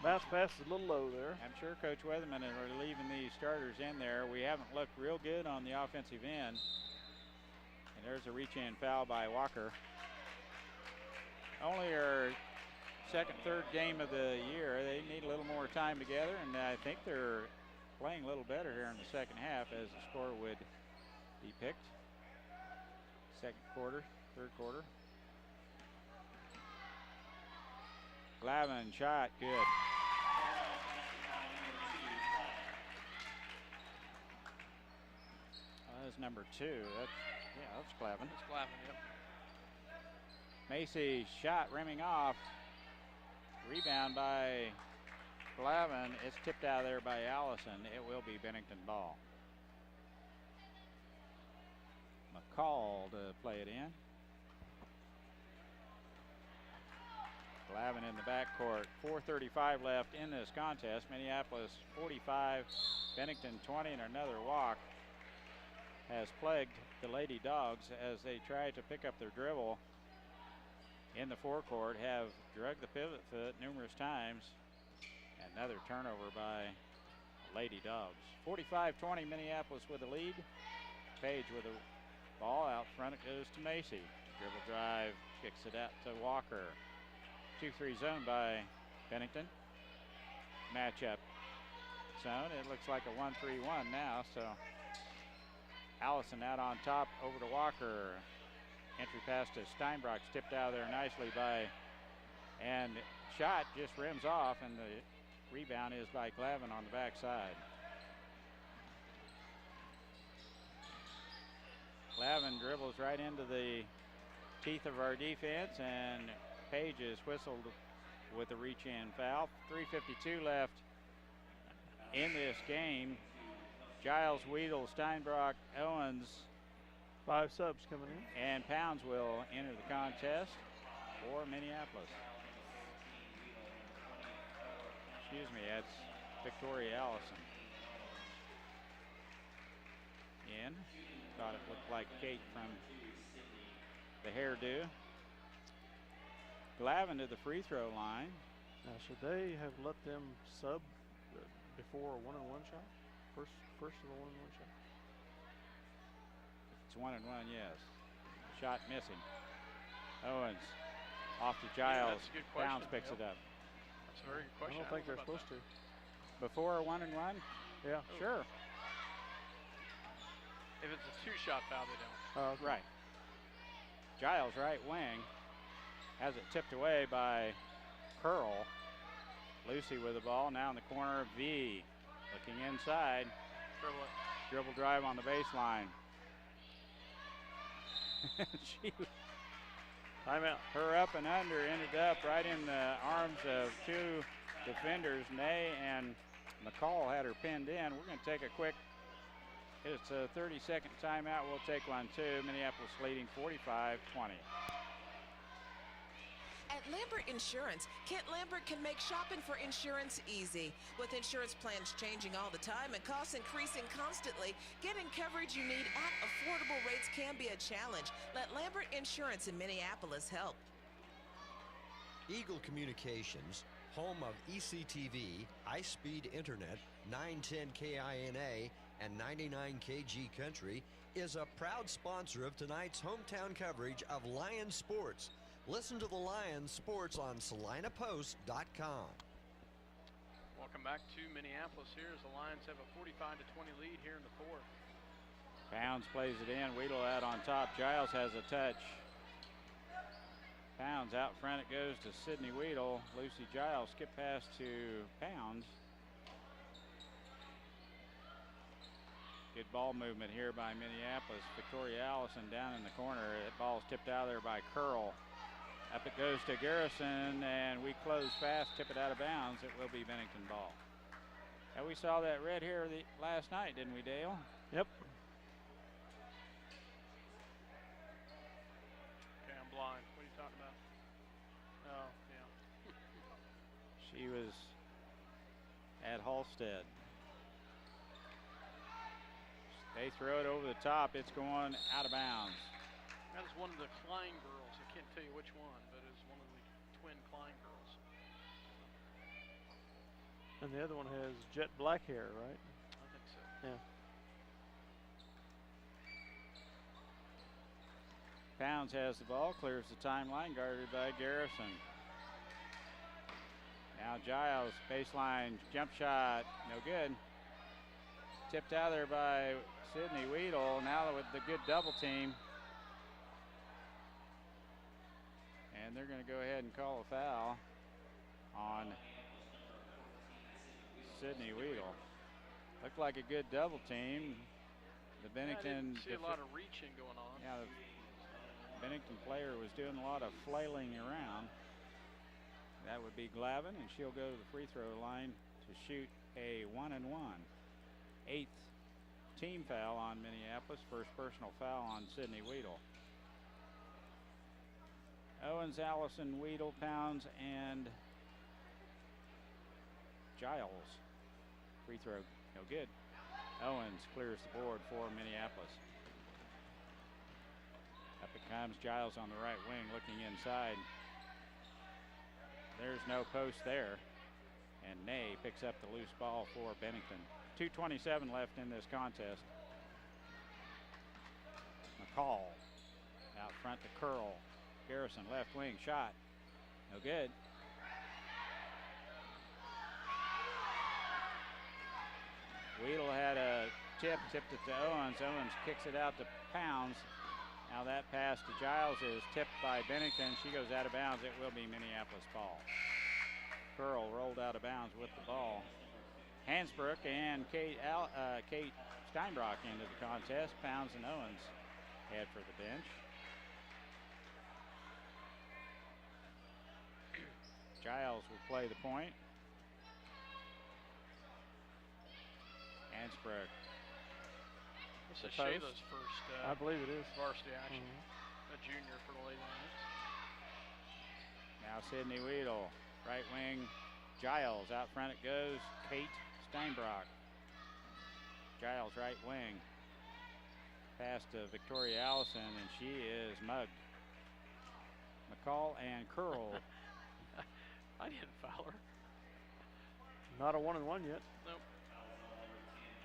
Bounce pass is a little low there. I'm sure Coach Weatherman are leaving these starters in there. We haven't looked real good on the offensive end. And there's a reach-in foul by Walker. Only her second, third game of the year. They need a little more time together, and I think they're playing a little better here in the second half, as the score would depict. Second quarter, third quarter. Glavin shot, good. That's number 2. That's Glavin. It's Glavin, yep. Macy shot rimming off. Rebound by Glavin. It's tipped out of there by Allison. It will be Bennington ball. McCall to play it in. Glavin in the backcourt. 4:35 left in this contest. Minneapolis 45, Bennington 20, and another walk has plagued the Lady Dogs as they try to pick up their dribble in the forecourt, have drug the pivot foot numerous times. Another turnover by Lady Dogs. 45-20, Minneapolis with the lead. Page with a Ball out front, it goes to Macy. Dribble drive, kicks it out to Walker. 2-3 zone by Bennington. Matchup zone. It looks like a 1-3-1 now, so Allison out on top, over to Walker. Entry pass to Steinbrock's tipped out of there nicely by, and shot just rims off, and the rebound is by Glavin on the backside. Glavin dribbles right into the teeth of our defense, and Page is whistled with a reach-in foul. 3:52 left in this game. Giles, Weedle, Steinbrock, Owens, 5 subs coming in. and Pounds will enter the contest for Minneapolis. Excuse me, that's Victoria Allison. In. Thought it looked like Kate from the hairdo. Glavin to the free throw line. Now, should they have let them sub before a 1-on-1 shot? First of a 1-on-1 shot? It's 1-on-1, yes. Shot missing. Owens off to Giles. That's a good question. Pounds picks it up. That's a very good I question. don't think they're supposed to. Before a 1-on-1? Yeah. Sure. If it's a 2-shot foul, they don't. Okay. Right. Giles, right wing, has it tipped away by Curl. Lucy with the ball, now in the corner. V looking inside. Dribble drive on the baseline. Timeout. Her up and under ended up right in the arms of 2 defenders. Ney and McCall had her pinned in. We're going to take a quick, it's a 30-second timeout. We'll take one too. Minneapolis leading 45-20. At Lambert Insurance, Kent Lambert can make shopping for insurance easy. With insurance plans changing all the time and costs increasing constantly, getting coverage you need at affordable rates can be a challenge. Let Lambert Insurance in Minneapolis help. Eagle Communications, home of ECTV, high-speed internet, 910 KINA, and 99 KG Country, is a proud sponsor of tonight's hometown coverage of Lions sports. Listen to the Lions sports on SalinaPost.com. Welcome back to Minneapolis here as the Lions have a 45-20 lead here in the fourth. Pounds plays it in. Weedle out on top. Giles has a touch. Pounds out front. It goes to Sydney Weedle. Lucy Giles skip pass to Pounds. Good ball movement here by Minneapolis. Victoria Allison down in the corner. That ball's tipped out of there by Curl. Up it goes to Garrison, and we close fast, tip it out of bounds. It will be Bennington ball. And we saw that red here last night, didn't we, Dale? Yep. Okay, I'm blind. What are you talking about? Oh, yeah. She was at Halstead. They throw it over the top. It's going out of bounds. That is one of the Klein girls. I can't tell you which one, but it was one of the twin Klein girls. And the other one has jet black hair, right? I think so. Yeah. Pounds has the ball, clears the timeline, guarded by Garrison. Now Giles, baseline jump shot, no good. Tipped out there by Sydney Weedle. Now with the good double team. And they're going to go ahead and call a foul on Sydney Weedle. Looked like a good double team. The Bennington. I didn't see a lot of reaching going on. Yeah, the Bennington player was doing a lot of flailing around. That would be Glavin, and she'll go to the free throw line to shoot a 1-and-1. 8th team foul on Minneapolis. First personal foul on Sydney Weedle. Owens, Allison, Weedle, Pounds, and Giles. Free throw, no good. Owens clears the board for Minneapolis. Up it comes Giles on the right wing looking inside. There's no post there. And Ney picks up the loose ball for Bennington. 2:27 left in this contest. McCall. Out front to Curl. Garrison, left wing, shot. No good. Weedle had a tipped it to Owens. Owens kicks it out to Pounds. Now that pass to Giles is tipped by Bennington. She goes out of bounds. It will be Minneapolis ball. Curl rolled out of bounds with the ball. Hansbrook and Kate Steinbrock into the contest. Pounds and Owens head for the bench. Giles will play the point. Hansbrook. This is Shayla's first I believe it is. varsity action. A junior for the Lady Lions. Now Sydney Weedle, right wing. Giles, out front it goes. Kate Steinbrock. Giles, right wing. Pass to Victoria Allison, and she is mugged. McCall and Curl. I didn't foul her. Not a 1-and-1 yet. Nope.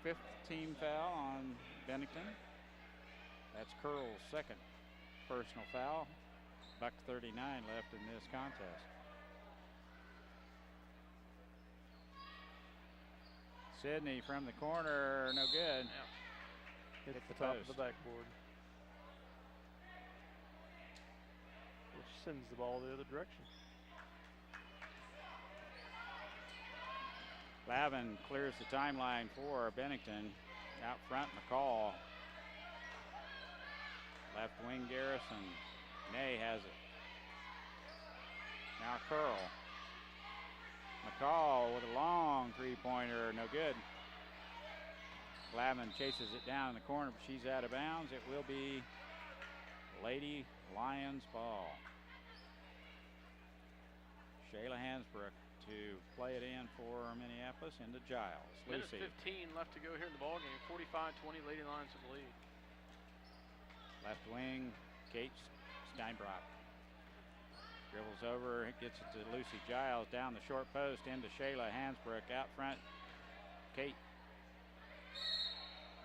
5th team foul on Bennington. That's Curl's second personal foul. $1:39 left in this contest. Sydney from the corner, no good. Yeah. Hit the top of the backboard, which sends the ball the other direction. Lavin clears the timeline for Bennington. Out front, McCall. Left wing, Garrison. Nay has it. Now Curl. McCall with a long three-pointer, no good. Lavin chases it down in the corner, but she's out of bounds. It will be Lady Lions ball. Shayla Hansbrook to play it in for Minneapolis into Giles. Minute Lucy. 15 left to go here in the ball game. 45-20, Lady Lions in the lead. Left wing, Kate Steinbrock. Dribbles over, gets it to Lucy Giles, down the short post into Shayla Hansbrook. Out front, Kate.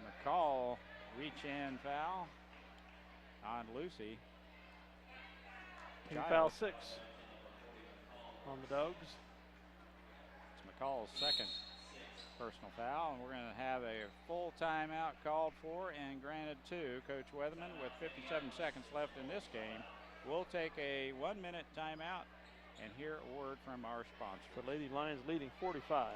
McCall, reach in foul on Lucy. Team foul 6 on the Dogs. It's McCall's second personal foul, and we're going to have a full timeout called for and granted to Coach Weatherman with 57 seconds left in this game. We'll take a 1-minute timeout and hear a word from our sponsor. The Lady Lions leading 45-20.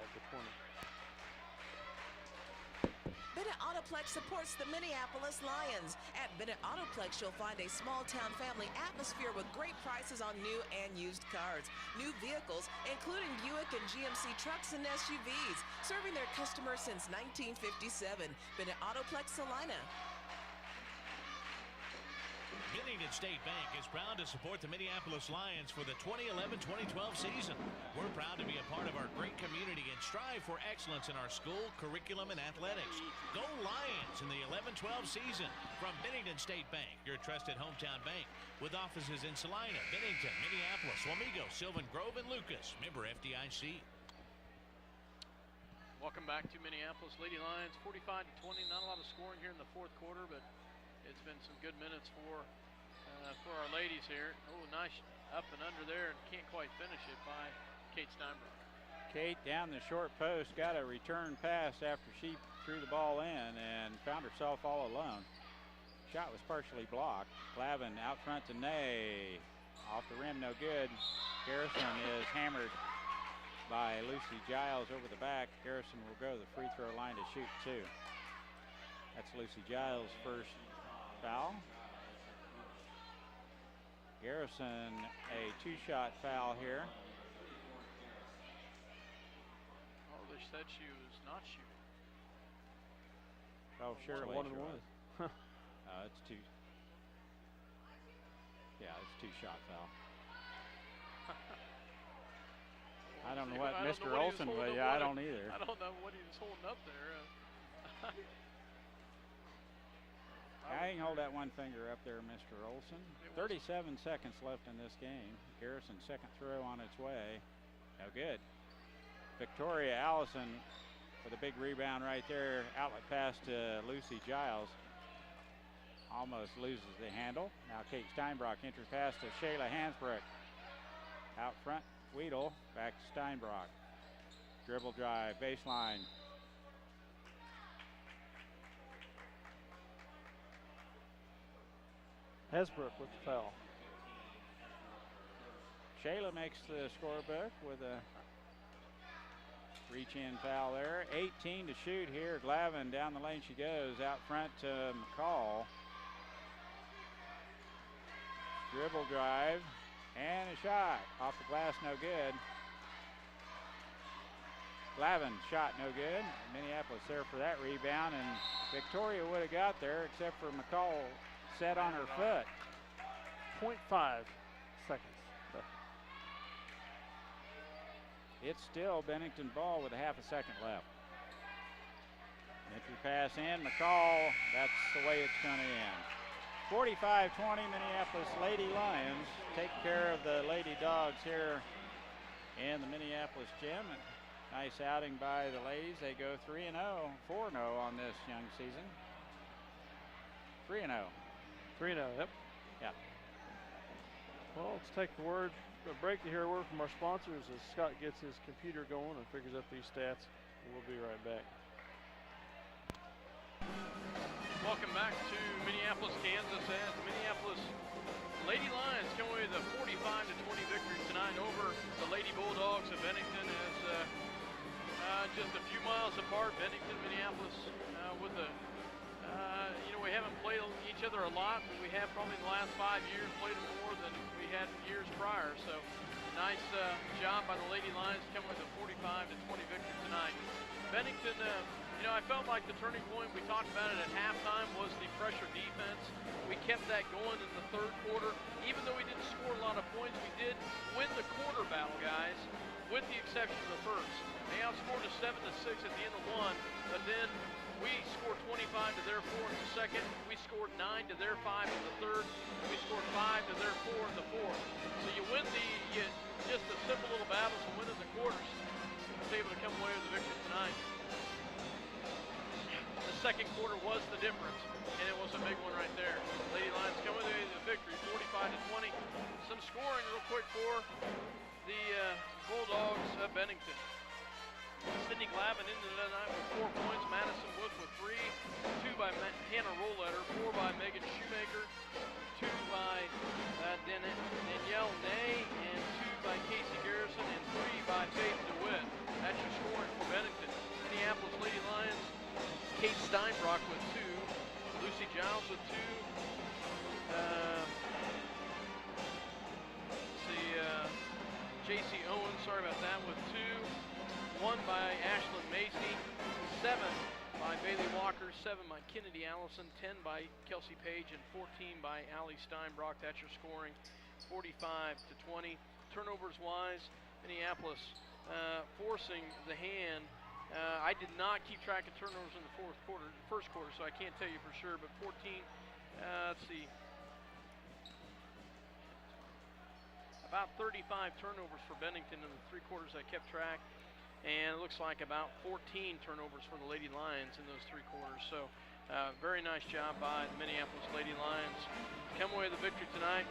Bennett Autoplex supports the Minneapolis Lions. At Bennett Autoplex, you'll find a small-town family atmosphere with great prices on new and used cars. New vehicles, including Buick and GMC trucks and SUVs, serving their customers since 1957. Bennett Autoplex, Salina. Bennington State Bank is proud to support the Minneapolis Lions for the 2011-2012 season. We're proud to be a part of our great community and strive for excellence in our school, curriculum, and athletics. Go Lions in the 11-12 season. From Bennington State Bank, your trusted hometown bank, with offices in Salina, Bennington, Minneapolis, Wamego, Sylvan Grove, and Lucas. Member FDIC. Welcome back to Minneapolis. Lady Lions 45-20. Not a lot of scoring here in the fourth quarter, but it's been some good minutes for our ladies here. Oh, nice up and under there, and can't quite finish it by Kate Steinbrook. Kate down the short post, got a return pass after she threw the ball in and found herself all alone. Shot was partially blocked. Lavin out front to Nay. Off the rim, no good. Garrison is hammered by Lucy Giles over the back. Garrison will go to the free throw line to shoot two. That's Lucy Giles' first foul. Garrison, a two-shot foul here. Oh, they said she was not shooting. Oh, surely. 1-and-1. It's two. Yeah, it's a two-shot foul. I don't know what Mr. Olson was. Yeah, I don't either. I don't know what he was holding up there. I can hold that one finger up there, Mr. Olson. 37 seconds left in this game. Garrison's second throw on its way. No good. Victoria Allison with a big rebound right there. Outlet pass to Lucy Giles. almost loses the handle. Now Kate Steinbrock enters pass to Shayla Hansbrook. Out front, Weedle, back to Steinbrock. Dribble drive, baseline. Hasbrook with the foul. Shayla makes the scorebook with a reach-in foul there. 18 to shoot here. Glavin down the lane she goes. Out front to McCall. Dribble drive and a shot. Off the glass, no good. Glavin shot no good. Minneapolis there for that rebound, and Victoria would have got there except for McCall set on her foot. 0.5 seconds. It's still Bennington ball with a half a second left. Entry pass in, McCall, that's the way it's going to end. 45-20, Minneapolis Lady Lions take care of the Lady Dogs here in the Minneapolis gym. And nice outing by the ladies. They go 3-0, 4-0 on this young season. 3-0. 3-0, yep. Yeah. Well, let's take a break to hear a word from our sponsors as Scott gets his computer going and figures out these stats. And we'll be right back. Welcome back to Minneapolis, Kansas, as the Minneapolis Lady Lions come away with a 45-20 victory tonight over the Lady Bulldogs of Bennington. As just a few miles apart, Bennington, Minneapolis, with a we haven't played each other a lot, but we have probably in the last 5 years played them more than we had years prior. So nice job by the Lady Lions coming with a 45-20 victory tonight. Bennington, I felt like the turning point, we talked about it at halftime, was the pressure defense. We kept that going in the third quarter. Even though we didn't score a lot of points, we did win the quarter battle, guys, with the exception of the first. They outscored us 7-6 at the end of one, but then we scored 25 to their 4 in the second. We scored 9 to their 5 in the third. We scored 5 to their 4 in the fourth. So you win just the simple little battles and winning the quarters. I was able to come away with the victory tonight. The second quarter was the difference, and it was a big one right there. Lady Lions come away with the victory, 45-20. Some scoring real quick for the Bulldogs of Bennington. Sydney Glavin into the night with 4 points. Madison Woods with 3. 2 by Hannah Roletter. 4 by Megan Shoemaker. 2 by Danielle Nay. And 2 by Casey Garrison. And 3 by Faith DeWitt. That's your scoring for Bennington. Minneapolis Lady Lions. Kate Steinbrock with 2. Lucy Giles with 2. J.C. Owens, sorry about that, with 2. 1 by Ashlyn Macy, 7 by Bailey Walker, 7 by Kennedy Allison, 10 by Kelsey Page, and 14 by Allie Steinbrock. That's your scoring, 45-20. Turnovers wise, Minneapolis forcing the hand. I did not keep track of turnovers in the first quarter, so I can't tell you for sure, but 14, let's see. About 35 turnovers for Bennington in the 3 quarters I kept track. And it looks like about 14 turnovers for the Lady Lions in those 3 quarters. So very nice job by the Minneapolis Lady Lions. Come away with the victory tonight.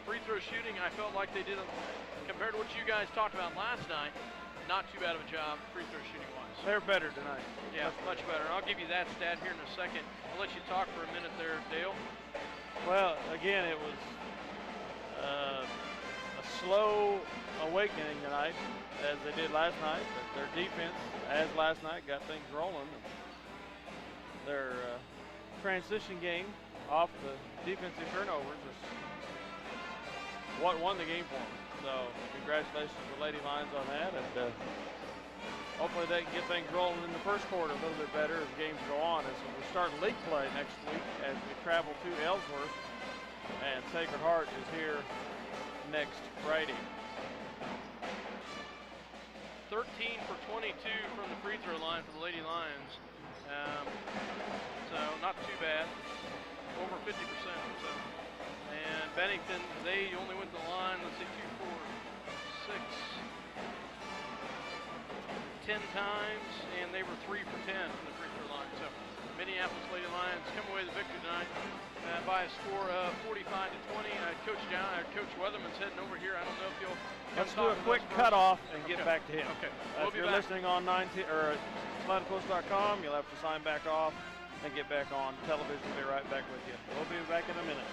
Free throw shooting, I felt like they did, compared to what you guys talked about last night, not too bad of a job free throw shooting wise. They're better tonight. Yeah, much better. I'll give you that stat here in a second. I'll let you talk for a minute there, Dale. Well, again, it was a slow awakening tonight, as they did last night. But their defense, as last night, got things rolling. Their transition game off the defensive turnovers is what won the game for them. So congratulations to the Lady Lions on that, and hopefully they can get things rolling in the first quarter a little bit better as games go on. As we start league play next week as we travel to Ellsworth, and Sacred Heart is here next Friday. 13 for 22 from the free throw line for the Lady Lions. So not too bad, over 50%. So. And Bennington, they only went to the line, let's see, 2, 4, 6, 10 times, and they were 3 for 10 from the free throw line. So Minneapolis Lady Lions come away with the victory tonight by a score of 45-20. Coach Weatherman's heading over here. I don't know if you'll. Let's do a quick cutoff and get back to him. Okay. If you're listening on SlatterPost.com, you'll have to sign back off and get back on television. We'll be right back with you. We'll be back in a minute.